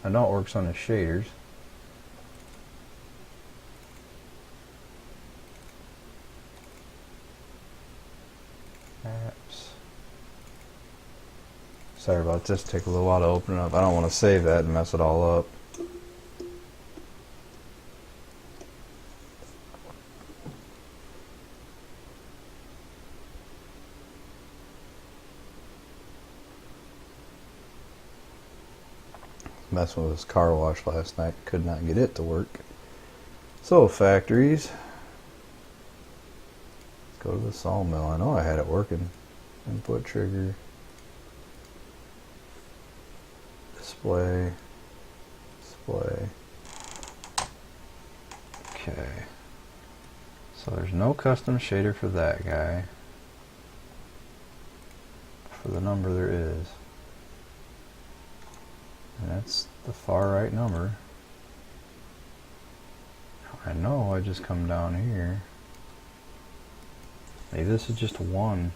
I know it works on the shaders. Apps. Sorry about this. Take a little while to open it up. I don't want to save that and mess it all up. Messing with this car wash last night, could not get it to work. So factories, let's go to the sawmill. I know I had it working. Input trigger, display. Okay, so there's no custom shader for that guy. For the number there is. And that's the far right number. I know I just come down here. Maybe this is just 1.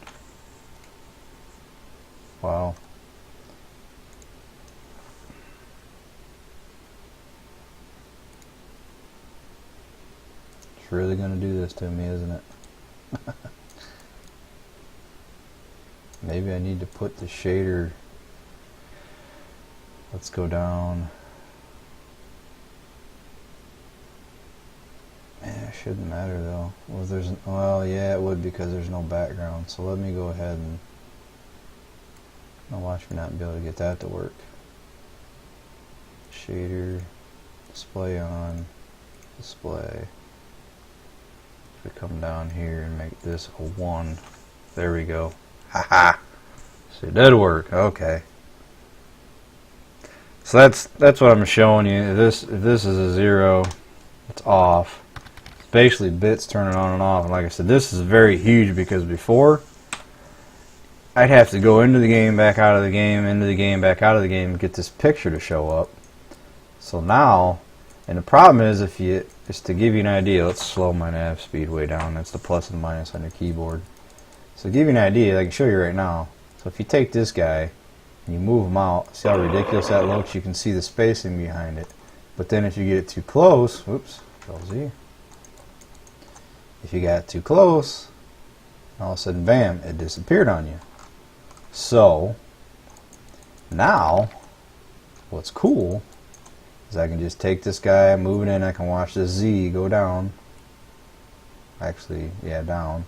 Wow. It's really going to do this to me, isn't it? Maybe I need to put the shader. Let's go down. Yeah, it shouldn't matter though. Well, yeah, it would because there's no background. So let me go ahead and now watch me not be able to get that to work. Shader, display on, display. If we come down here and make this a 1, there we go. Haha. So it did work. Okay. So that's what I'm showing you. If this is a 0, it's off. It's basically bits turning on and off. And like I said, this is very huge because before I'd have to go into the game, back out of the game, into the game, back out of the game, to get this picture to show up. So now, and the problem is just to give you an idea, let's slow my nav speed way down. That's the plus and minus on your keyboard. So to give you an idea, I can show you right now. So if you take this guy, and you move them out, see how ridiculous that looks? You can see the spacing behind it. But then if you get it too close, whoops, LZ. If you got too close, all of a sudden, bam, it disappeared on you. So, now, what's cool is I can just take this guy, move it in, I can watch this Z go down. Actually, yeah, down.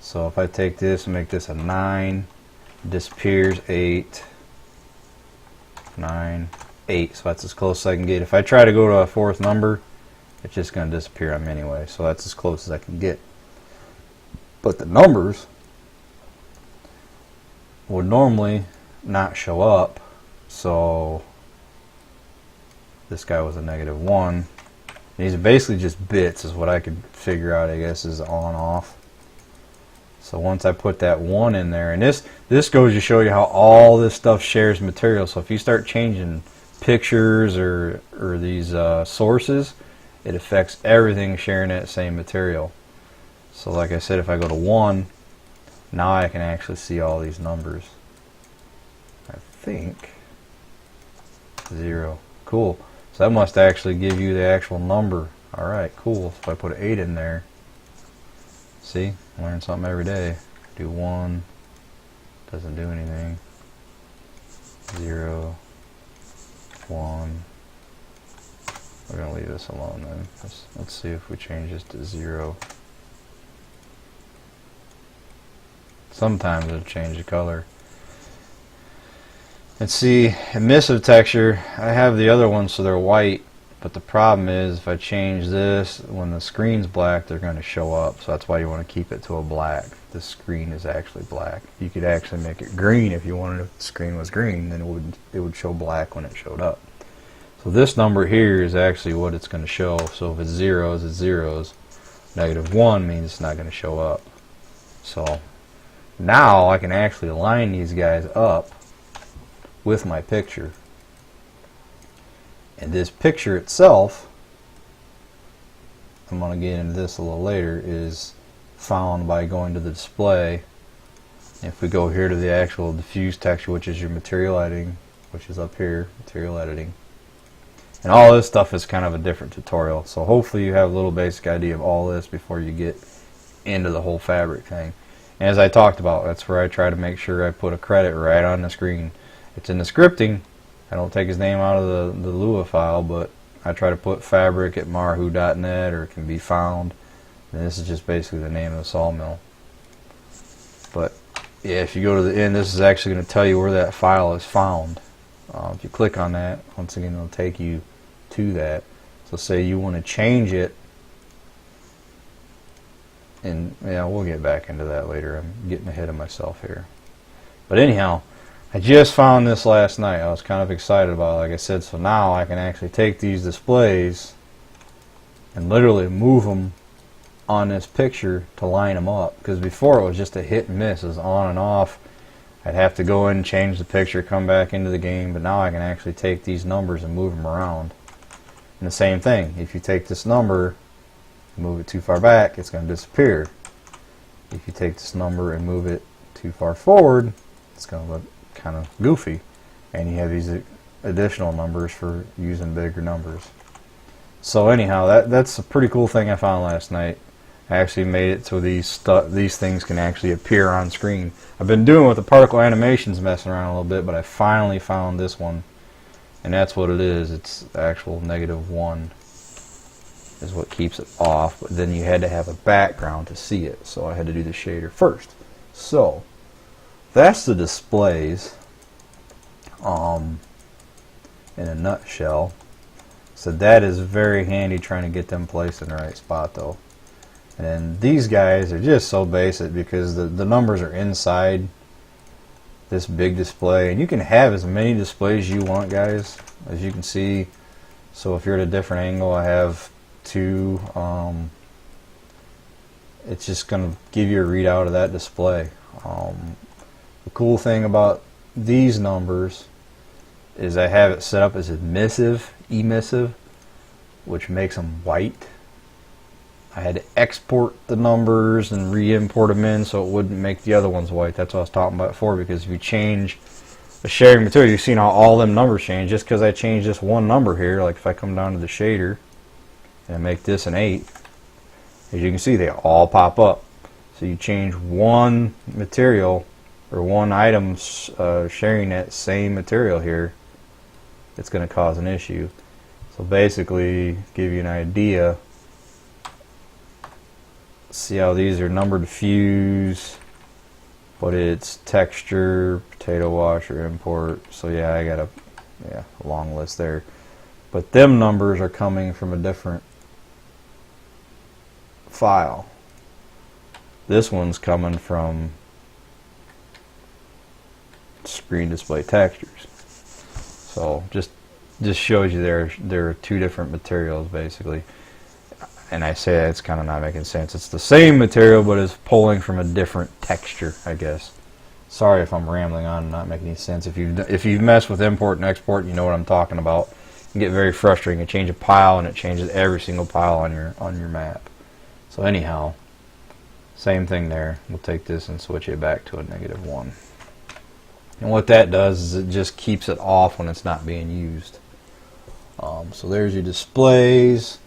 So if I take this and make this a 9, disappears 8, 9, 8. So that's as close as I can get. If I try to go to a 4th number, it's just going to disappear on me anyway. So that's as close as I can get. But the numbers would normally not show up. So this guy was a -1. These are basically just bits is what I could figure out, I guess, is on off. So once I put that 1 in there, and this goes to show you how all this stuff shares material. So if you start changing pictures or these sources, it affects everything sharing that same material. So like I said, if I go to 1, now I can actually see all these numbers. I think 0. Cool. So that must actually give you the actual number. Alright, cool. So if I put an 8 in there, see? Learn something every day. Do 1, doesn't do anything. 0, 1. We're going to leave this alone then. Let's see if we change this to 0. Sometimes it'll change the color. And see, emissive texture, I have the other ones so they're white, but the problem is if I change this, when the screen's black, they're going to show up. So that's why you want to keep it to a black. The screen is actually black. You could actually make it green if you wanted. If the screen was green, then it would show black when it showed up. So this number here is actually what it's going to show. So if it's zeros, it's zeros. -1 means it's not going to show up. So now I can actually line these guys up with my picture. And this picture itself, I'm going to get into this a little later, is found by going to the display. If we go here to the actual diffuse texture, which is your material editing, which is up here, material editing. And all this stuff is kind of a different tutorial. So hopefully you have a little basic idea of all this before you get into the whole Fabrik thing. And as I talked about, that's where I try to make sure I put a credit right on the screen. It's in the scripting. I don't take his name out of the Lua file, but I try to put Fabrik at marhu.net, or it can be found. And this is just basically the name of the sawmill. But yeah, if you go to the end, this is actually going to tell you where that file is found. If you click on that, once again, it'll take you to that. So say you want to change it, and yeah, we'll get back into that later. I'm getting ahead of myself here. But anyhow, I just found this last night. I was kind of excited about it, like I said. So now I can actually take these displays and literally move them on this picture to line them up. Because before it was just a hit and miss. It was on and off. I'd have to go in and change the picture, come back into the game. But now I can actually take these numbers and move them around. And the same thing. If you take this number, move it too far back, it's going to disappear. If you take this number and move it too far forward, it's going to look kind of goofy. And you have these additional numbers for using bigger numbers. So anyhow, that's a pretty cool thing I found last night. I actually made it so these things can actually appear on screen. I've been doing with the particle animations, messing around a little bit, but I finally found this one. And that's what it is. It's the actual -1 is what keeps it off. But then you had to have a background to see it. So I had to do the shader first. So that's the displays in a nutshell. So that is very handy, trying to get them placed in the right spot though. And these guys are just so basic because the numbers are inside this big display, and you can have as many displays you want, guys, as you can see. So if you're at a different angle, I have 2. It's just going to give you a readout of that display. The cool thing about these numbers is I have it set up as emissive, which makes them white. I had to export the numbers and re-import them in so it wouldn't make the other ones white. That's what I was talking about before, because if you change the shading material, you've seen how all them numbers change. Just because I change this one number here, like if I come down to the shader and make this an 8, as you can see, they all pop up. So you change one material or one item sharing that same material here, it's going to cause an issue. So basically, give you an idea, see how these are number diffuse, but it's texture, potato wash, or import. So yeah, I got a long list there. But them numbers are coming from a different file. This one's coming from screen display textures. So just shows you there are 2 different materials basically. And I say it's kind of not making sense. It's the same material, but it's pulling from a different texture, I guess. Sorry if I'm rambling on and not making any sense. If you mess with import and export, you know what I'm talking about. It can get very frustrating. You change a pile and it changes every single pile on your map. So anyhow, same thing there. We'll take this and switch it back to a -1. And what that does is it just keeps it off when it's not being used. So there's your displays.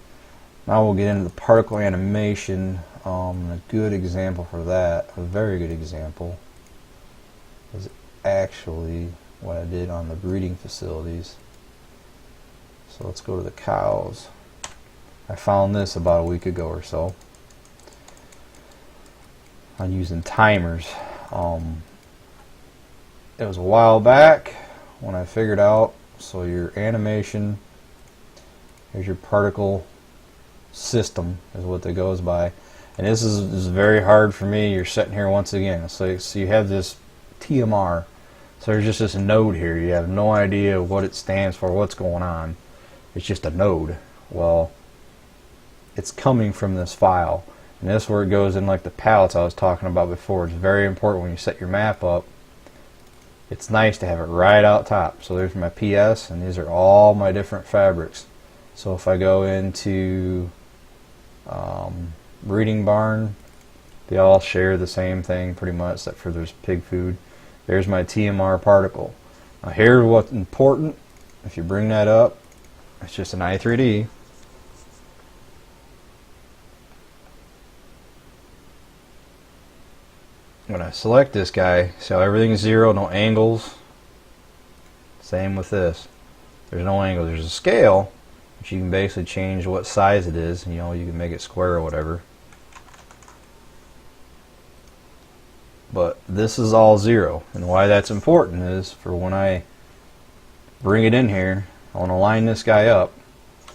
Now we'll get into the particle animation. A good example for that, a very good example, is actually what I did on the breeding facilities. So let's go to the cows. I found this about a week ago or so. I'm using timers. It was a while back when I figured out, so your animation, here's your particle system is what that goes by. And this is very hard for me. You're sitting here once again. So you have this TMR. So there's just this node here. You have no idea what it stands for, what's going on. it's just a node. Well, it's coming from this file, and this is where it goes in like the palettes I was talking about before. It's very important when you set your map up. It's nice to have it right out top. So there's my PS, and these are all my different fabrics. So if I go into breeding barn, they all share the same thing pretty much, except for there's pig food. There's my TMR particle. Now here's what's important. If you bring that up, it's just an i3D. When I select this guy, see how everything's zero, no angles? Same with this. There's no angles. There's a scale, which you can basically change what size it is. You know, you can make it square or whatever. But this is all zero. And why that's important is for when I bring it in here, I want to line this guy up.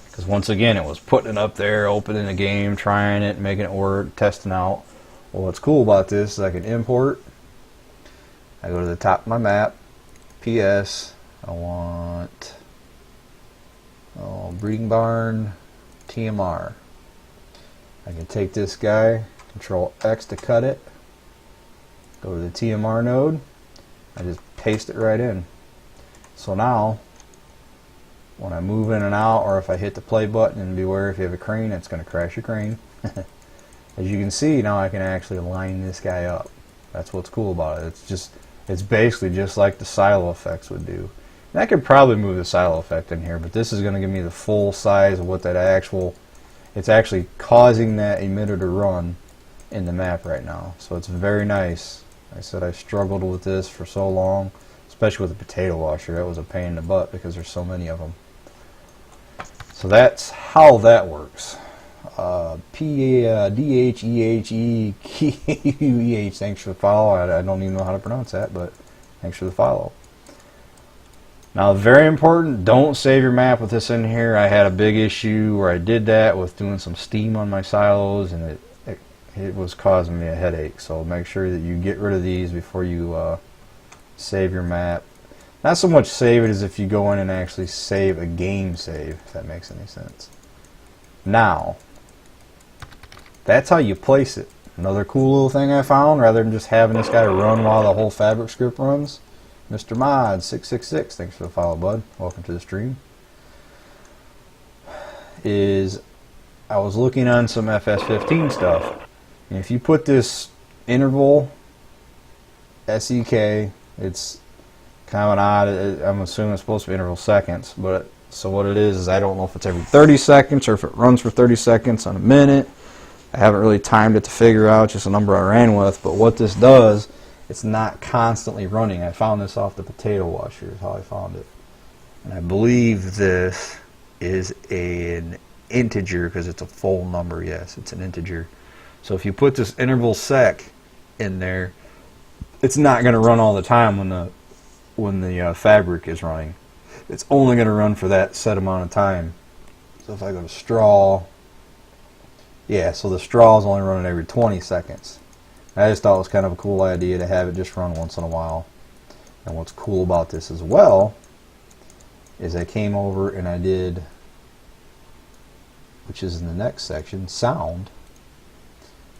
Because once again, it was putting it up there, opening the game, trying it, making it work, testing out. Well, what's cool about this is I can import. I go to the top of my map, PS, I want breeding barn, TMR. I can take this guy, Control X to cut it, go to the TMR node, I just paste it right in. So now, when I move in and out, or if I hit the play button, and beware if you have a crane, it's going to crash your crane. As you can see, now I can actually line this guy up. That's what's cool about it. It's basically just like the silo effects would do. And I could probably move the silo effect in here, but this is going to give me the full size of what that it's actually causing that emitter to run in the map right now. So it's very nice. I said I struggled with this for so long, especially with the potato washer. That was a pain in the butt because there's so many of them. So that's how that works. PDHEHEQEH. Thanks for the follow. I don't even know how to pronounce that, but thanks for the follow. Now, very important, don't save your map with this in here. I had a big issue where I did that with doing some steam on my silos, and it was causing me a headache. So make sure that you get rid of these before you save your map. Not so much save it as if you go in and actually save a game save, if that makes any sense. Now, that's how you place it. Another cool little thing I found, rather than just having this guy run while the whole Fabrik script runs, Mr. Mod 666, thanks for the follow, bud. Welcome to the stream. Is I was looking on some FS15 stuff, and if you put this interval SEK, it's kind of an odd. I'm assuming it's supposed to be interval seconds, but so what it is I don't know if it's every 30 seconds or if it runs for 30 seconds on a minute. I haven't really timed it to figure out, just a number I ran with. But what this does, it's not constantly running. I found this off the potato washer is how I found it. And I believe this is an integer because it's a full number. Yes, it's an integer. So if you put this interval sec in there, it's not going to run all the time when the Fabrik is running. It's only going to run for that set amount of time. So if I go to straw, yeah, so the straw is only running every 20 seconds. I just thought it was kind of a cool idea to have it just run once in a while. And what's cool about this as well is I came over and I did, which is in the next section, sound.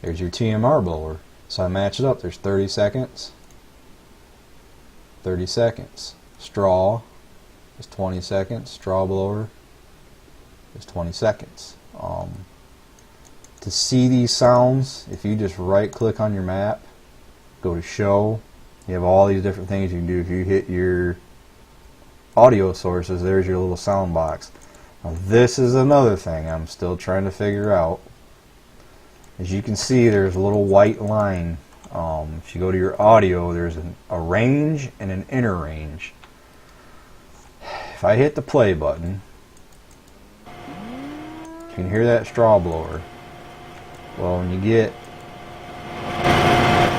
There's your TMR blower. So I match it up. There's 30 seconds, 30 seconds. Straw is 20 seconds. Straw blower is 20 seconds. To see these sounds, if you just right click on your map, go to show, you have all these different things you can do. If you hit your audio sources, there's your little sound box. Now this is another thing I'm still trying to figure out. As you can see, there's a little white line. If you go to your audio, there's a range and an inner range. If I hit the play button, you can hear that straw blower. Well, when you get,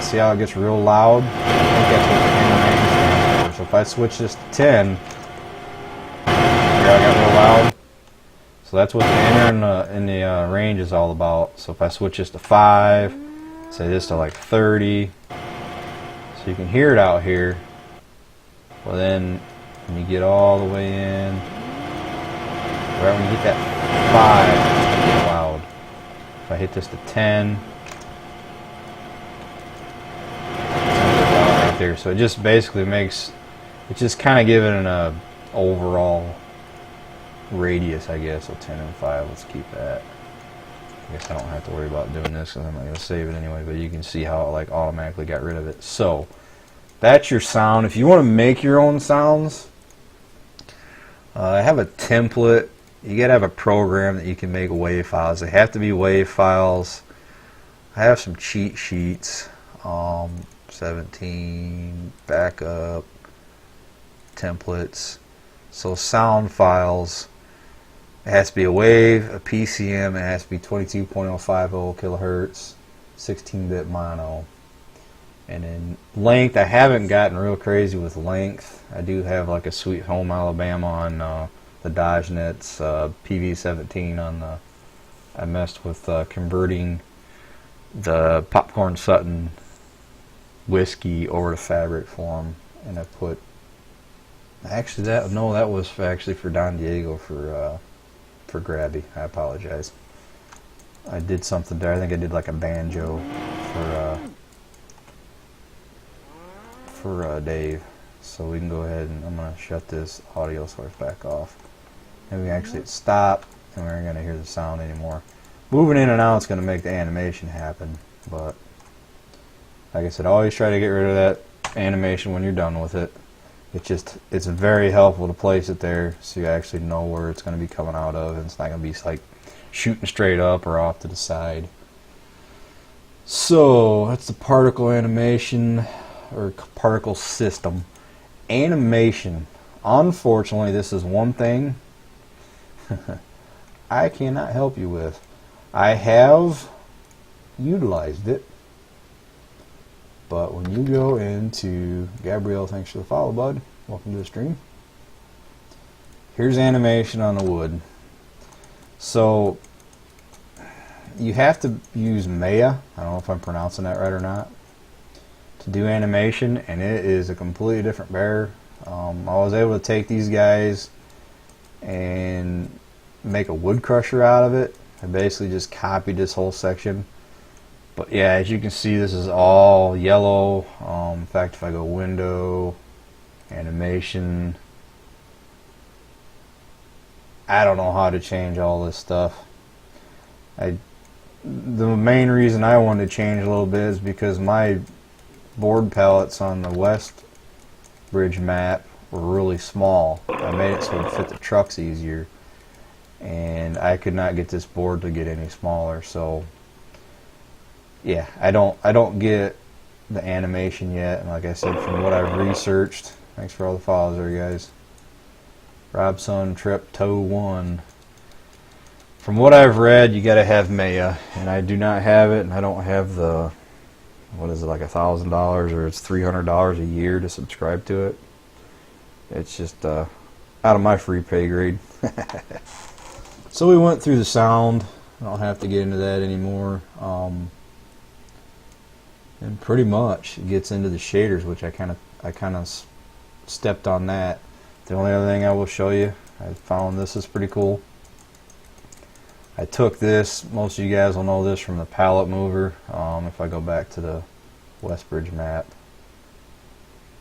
see how it gets real loud? I think that's what the inner range stands for. So if I switch this to 10, here I got real loud. So that's what the inner and the range is all about. So if I switch this to 5, say this to like 30, so you can hear it out here. Well then, when you get all the way in, right when you hit that 5, it's going to be loud. If I hit this to 10, it's going to be loud right there. So it just basically makes, it's just kind of giving an overall radius, I guess. So 10 and 5, let's keep that. I guess I don't have to worry about doing this because I'm not going to save it anyway, but you can see how it like automatically got rid of it. So that's your sound. If you want to make your own sounds, I have a template. You got to have a program that you can make WAV files. They have to be WAV files. I have some cheat sheets. 17 backup templates. So sound files. It has to be a WAV, a PCM. It has to be 22.050 kilohertz, 16-bit mono. And then length, I haven't gotten real crazy with length. I do have like a Sweet Home Alabama on the Dodge Nets PV17 on the. I messed with converting the Popcorn Sutton whiskey over to Fabrik for them, and I put. Actually, that was actually for Don Diego for Grabby. I apologize. I did something there. I think I did like a banjo for Dave. So we can go ahead and I'm going to shut this audio source back off. And we can actually hit stop, and we aren't going to hear the sound anymore. Moving in and out is going to make the animation happen, but like I said, always try to get rid of that animation when you're done with it. It's very helpful to place it there so you actually know where it's going to be coming out of, and it's not going to be like shooting straight up or off to the side. So that's the particle animation or particle system. Animation. Unfortunately, this is one thing I cannot help you with. I have utilized it, but when you go into Gabrielle, thanks for the follow, bud. Welcome to the stream. Here's animation on the wood. So you have to use Maya. I don't know if I'm pronouncing that right or not, to do animation, and it is a completely different bear. I was able to take these guys and make a wood crusher out of it. I basically just copied this whole section. But yeah, as you can see, this is all yellow. In fact, if I go window, animation, I don't know how to change all this stuff. The main reason I wanted to change a little bit is because my board pallets on the West Bridge map were really small. I made it so it would fit the trucks easier, and I could not get this board to get any smaller. So yeah, I don't get the animation yet, and like I said, from what I've researched, thanks for all the follows there, guys. Robson Trip Toe 1. From what I've read, you got to have Maya, and I do not have it, and I don't have the, what is it, like $1,000 or it's $300 a year to subscribe to it. It's just out of my free pay grade. So we went through the sound. I don't have to get into that anymore. And pretty much it gets into the shaders, which I kind of stepped on that. The only other thing I will show you, I found this is pretty cool. I took this, most of you guys will know this from the pallet mover. If I go back to the Westbridge map,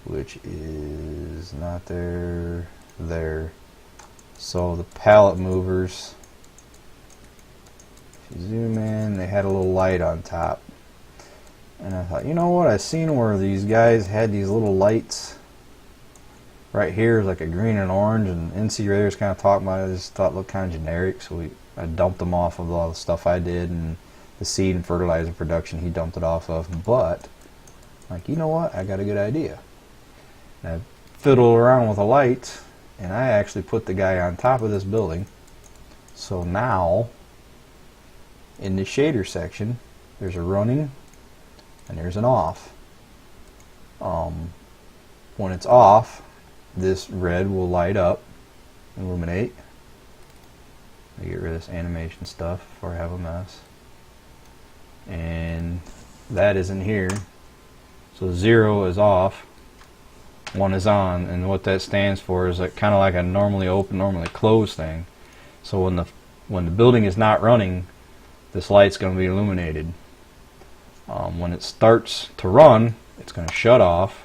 which is not there, there. So the pallet movers, if you zoom in, they had a little light on top. And I thought, you know what, I seen where these guys had these little lights right here, like a green and orange, and NC Raiders kind of talked about it. I just thought it looked kind of generic, so I dumped them off of all the stuff I did, and the seed and fertilizer production he dumped it off of. But like, you know what, I got a good idea. And I fiddled around with the lights, and I actually put the guy on top of this building. So now in the shader section, there's a running and there's an off. When it's off, this red will light up, illuminate. I get rid of this animation stuff before I have a mess. And that isn't here. So 0 is off, 1 is on, and what that stands for is like kind of like a normally open, normally closed thing. So when the building is not running, this light's going to be illuminated. When it starts to run, it's going to shut off,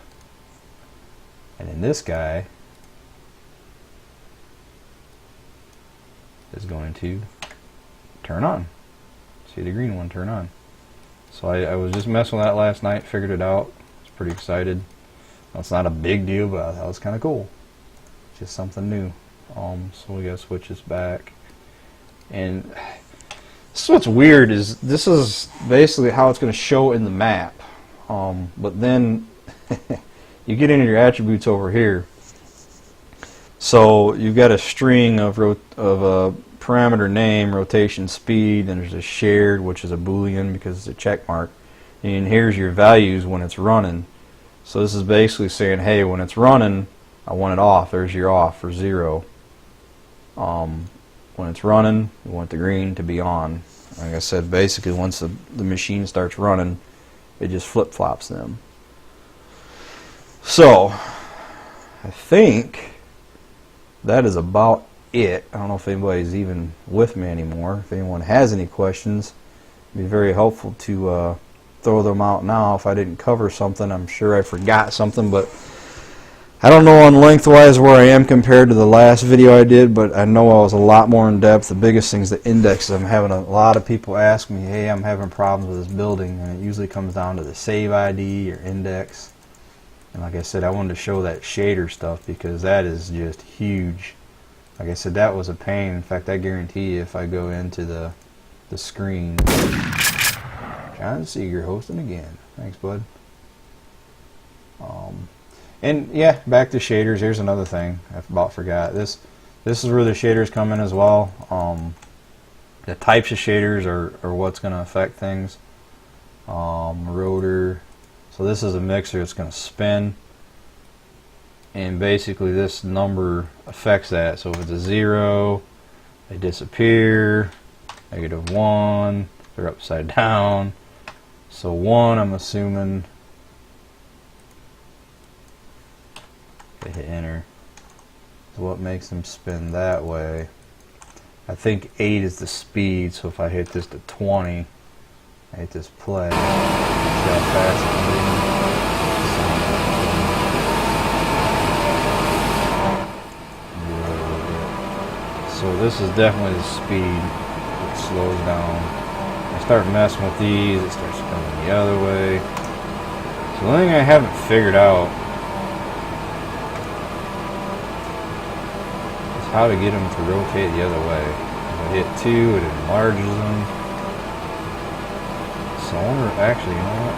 and then this guy is going to turn on. See the green one turn on. So I was just messing with that last night, figured it out. I was pretty excited. Well, it's not a big deal, but I thought it was kind of cool. Just something new. So we gotta switch this back. And so what's weird is this is basically how it's going to show in the map. But then you get into your attributes over here. So you've got a string of a parameter name, rotation speed, and there's a shared, which is a boolean because it's a check mark. And here's your values when it's running. So this is basically saying, hey, when it's running, I want it off. There's your off for 0. When it's running, you want the green to be on. Like I said, basically once the machine starts running, it just flip-flops them. So I think that is about it. I don't know if anybody's even with me anymore. If anyone has any questions, it'd be very helpful to throw them out now. If I didn't cover something, I'm sure I forgot something, but I don't know on lengthwise where I am compared to the last video I did, but I know I was a lot more in depth. The biggest thing is the indexes. I'm having a lot of people ask me, hey, I'm having problems with this building, and it usually comes down to the save ID or index. And like I said, I wanted to show that shader stuff because that is just huge. Like I said, that was a pain. In fact, I guarantee you if I go into the screen. John Seeger hosting again. Thanks, bud. And yeah, back to shaders. Here's another thing I about forgot. This is where the shaders come in as well. The types of shaders are what's going to affect things. Rotor. So this is a mixer. It's going to spin, and basically this number affects that. So if it's a 0, they disappear. -1, they're upside down. So 1, I'm assuming. They hit enter. So what makes them spin that way? I think 8 is the speed. So if I hit this to 20, I hit this play. See how fast it's moving? So this is definitely the speed. It slows down. I start messing with these, it starts spinning the other way. So the only thing I haven't figured out is how to get them to rotate the other way. If I hit 2, it enlarges them. So I wonder, actually, you know what?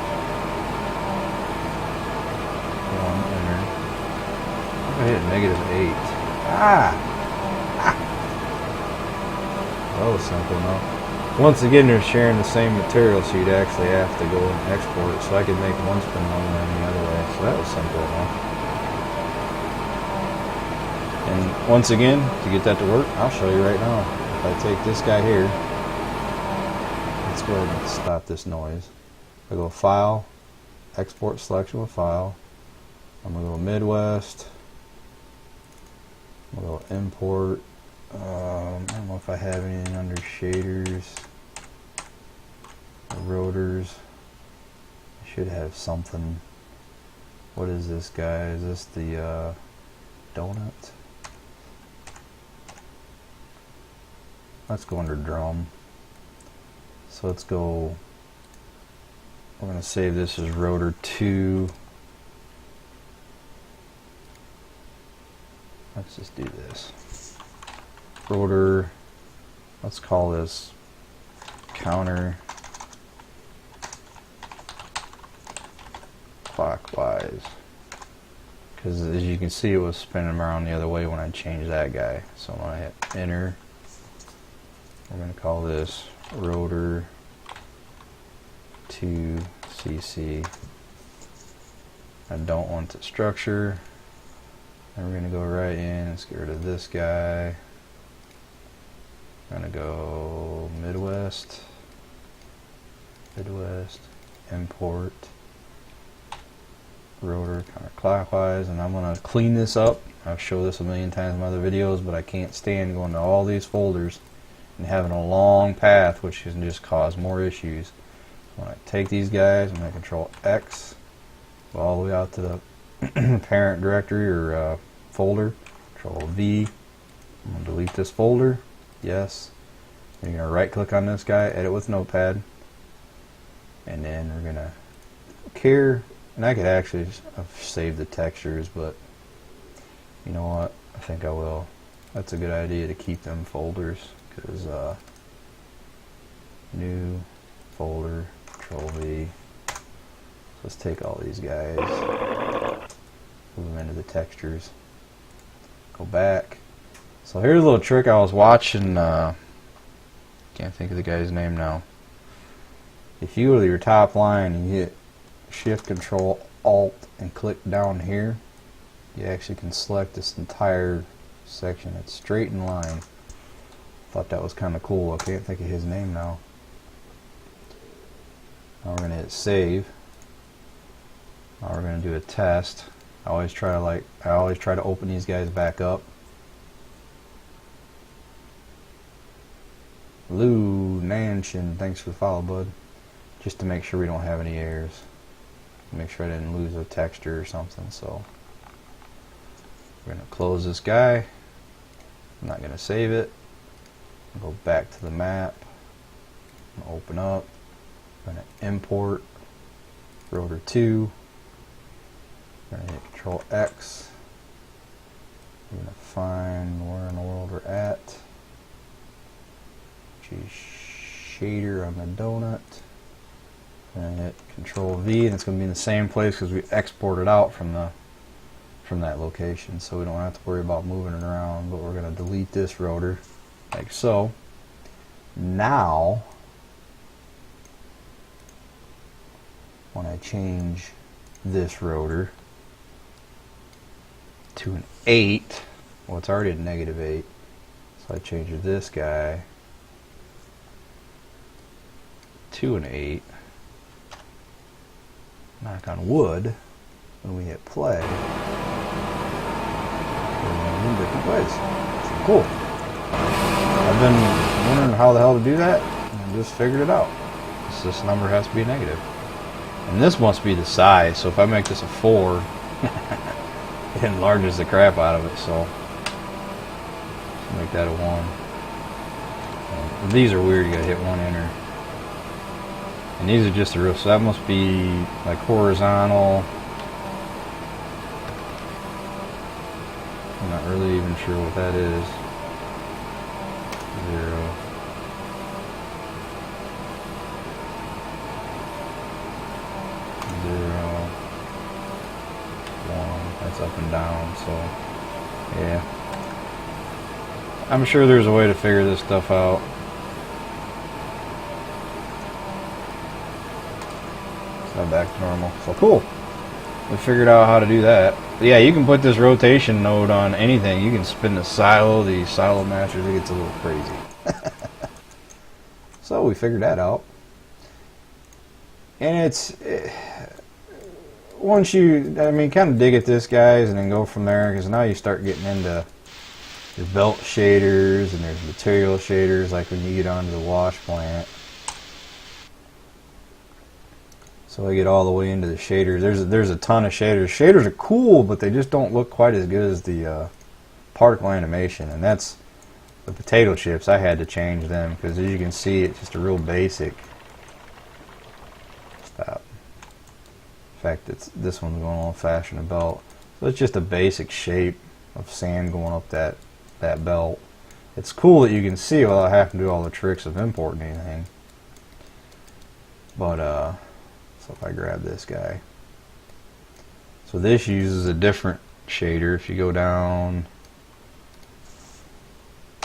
Enter. If I hit -8. That was simple enough. Once again, they're sharing the same material, so you'd actually have to go and export it. So I could make one spin one way and the other way. So that was simple enough. And once again, to get that to work, I'll show you right now. If I take this guy here, let's go ahead and stop this noise. I go File, Export Selection with File. I'm going to go Midwest. I'm going to go Import. I don't know if I have anything under shaders or rotors. I should have something. What is this guy? Is this the donut? Let's go under drum. So let's go, we're going to save this as rotor 2. Let's just do this. Rotor, let's call this counter clockwise, because as you can see it was spinning around the other way when I changed that guy. So when I hit enter, we're going to call this rotor 2 CC. I don't want the structure, and we're going to go right in, let's get rid of this guy. I'm going to go Midwest, import, rotor counterclockwise, and I'm going to clean this up. I've showed this a million times in my other videos, but I can't stand going to all these folders and having a long path, which can just cause more issues. When I take these guys, I'm going to Control X, go all the way out to the parent directory or folder, Control V. I'm going to delete this folder, yes. Then you're going to right click on this guy, edit with notepad, and then we're going to clear, and I could actually save the textures, but you know what, I think I will. That's a good idea to keep them folders, because new folder, Control V. So let's take all these guys, move them into the textures, go back. So here's a little trick I was watching, can't think of the guy's name now. If you go to your top line and you hit Shift Control Alt and click down here, you actually can select this entire section. It's straight in line. Thought that was kind of cool. I can't think of his name now. Now we're going to hit save. Now we're going to do a test. I always try to open these guys back up. Lou Nanshin, thanks for the follow, bud. Just to make sure we don't have any errors. Make sure I didn't lose a texture or something. So we're going to close this guy. I'm not going to save it. Go back to the map. Open up. I'm going to import rotor 2. I'm going to hit Control X. I'm going to find where in the world we're at. Shader on the donut. And hit Control V, and it's going to be in the same place because we exported out from that location, so we don't have to worry about moving it around. But we're going to delete this rotor like so. Now when I change this rotor to an 8, well, it's already at -8, so I change this guy to an 8. Knock on wood, when we hit play, we're in different ways. So cool. I've been wondering how the hell to do that, and I just figured it out. This number has to be negative. And this must be the size, so if I make this a 4, it enlarges the crap out of it, so let's make that a 1. And these are weird, you gotta hit 1 enter. And these are just the real, so that must be like horizontal. I'm not really even sure what that is. 0. 0. 1. That's up and down, so yeah. I'm sure there's a way to figure this stuff out. Back to normal. So cool. We figured out how to do that. But yeah, you can put this rotation node on anything. You can spin the silo, the silo masters. It gets a little crazy. So we figured that out. And once you, kind of dig at this, guys, and then go from there, because now you start getting into your belt shaders, and there's material shaders, like when you get onto the wash plant. So I get all the way into the shaders. There's a ton of shaders. Shaders are cool, but they just don't look quite as good as the particle animation. And that's the potato chips. I had to change them because, as you can see, it's just a real basic. Stop. In fact, this one's going on fashion a belt. So it's just a basic shape of sand going up that belt. It's cool that you can see without having to do all the tricks of importing anything. But so if I grab this guy, so this uses a different shader. If you go down,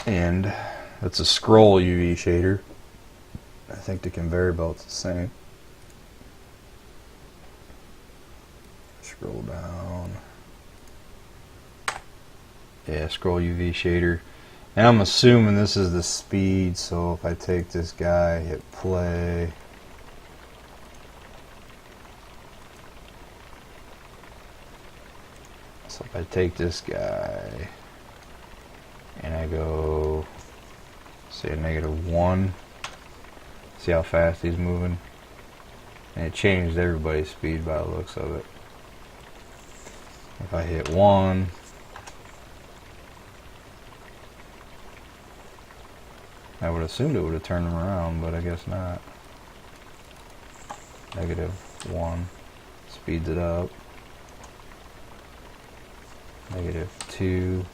and it's a scroll UV shader. I think the conveyor belt's the same. Scroll down. Yeah, scroll UV shader. And I'm assuming this is the speed, so if I take this guy, hit play. So if I take this guy and I go, say, a -1, see how fast he's moving? And it changed everybody's speed by the looks of it. If I hit 1, I would assume it would have turned him around, but I guess not. -1 speeds it up. -2.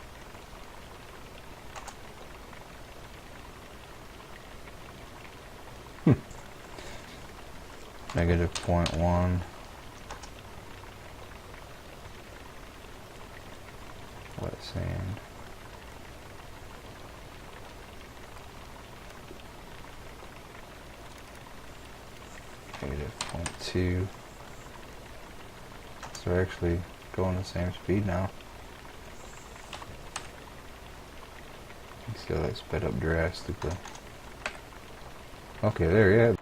-0.1. Wet sand. -0.2. So we're actually going the same speed now. You see how that sped up drastically. Okay, there you have it.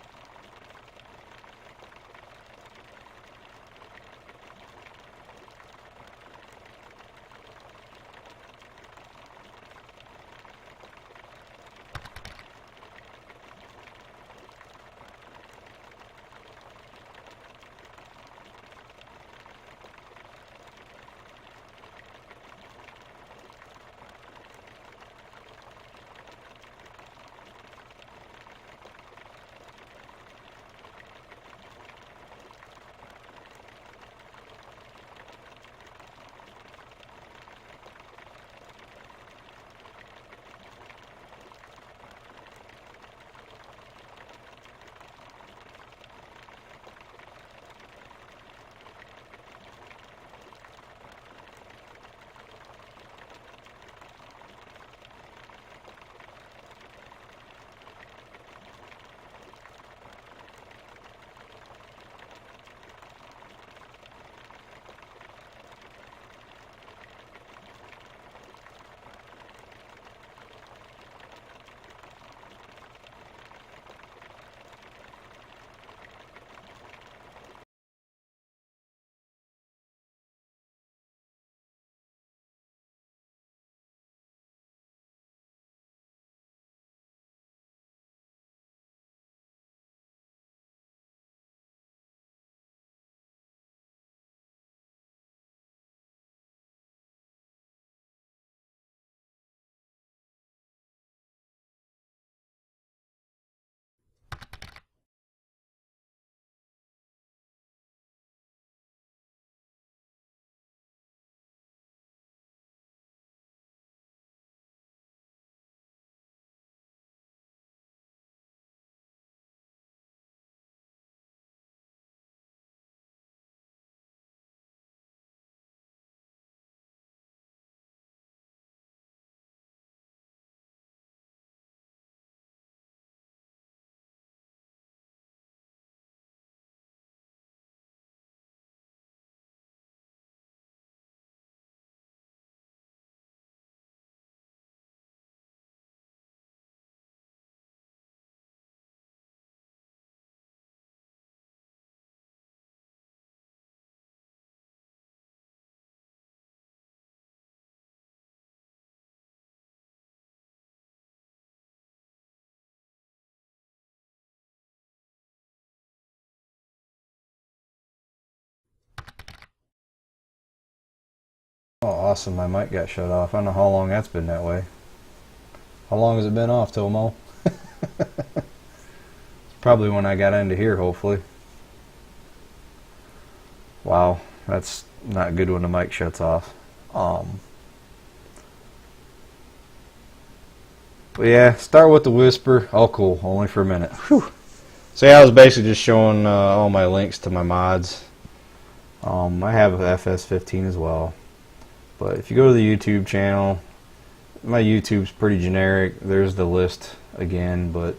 Oh, awesome, my mic got shut off. I don't know how long that's been that way. How long has it been off, Tomo? It's probably when I got into here, hopefully. Wow, that's not good when the mic shuts off. But yeah, start with the whisper. Oh, cool, only for a minute. Whew. So yeah, I was basically just showing all my links to my mods. I have FS15 as well. But if you go to the YouTube channel, my YouTube's pretty generic. There's the list again, but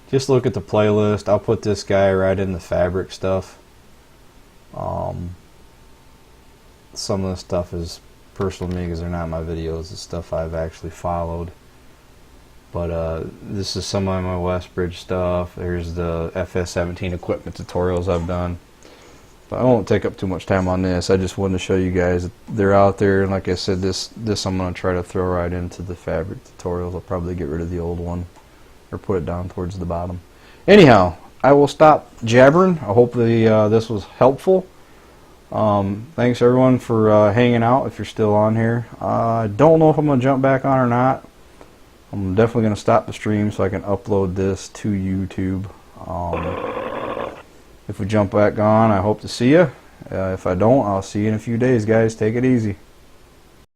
just look at the playlist. I'll put this guy right in the Fabrik stuff. Some of the stuff is personal to me because they're not my videos. It's stuff I've actually followed. But this is some of my Westbridge stuff. There's the FS17 equipment tutorials I've done. But I won't take up too much time on this. I just wanted to show you guys that they're out there, and like I said, this I'm going to try to throw right into the Fabrik tutorials. I'll probably get rid of the old one or put it down towards the bottom. Anyhow, I will stop jabbering. I hope this was helpful. Thanks everyone for hanging out if you're still on here. I don't know if I'm going to jump back on or not. I'm definitely going to stop the stream so I can upload this to YouTube. If we jump back on, I hope to see you. If I don't, I'll see you in a few days, guys. Take it easy.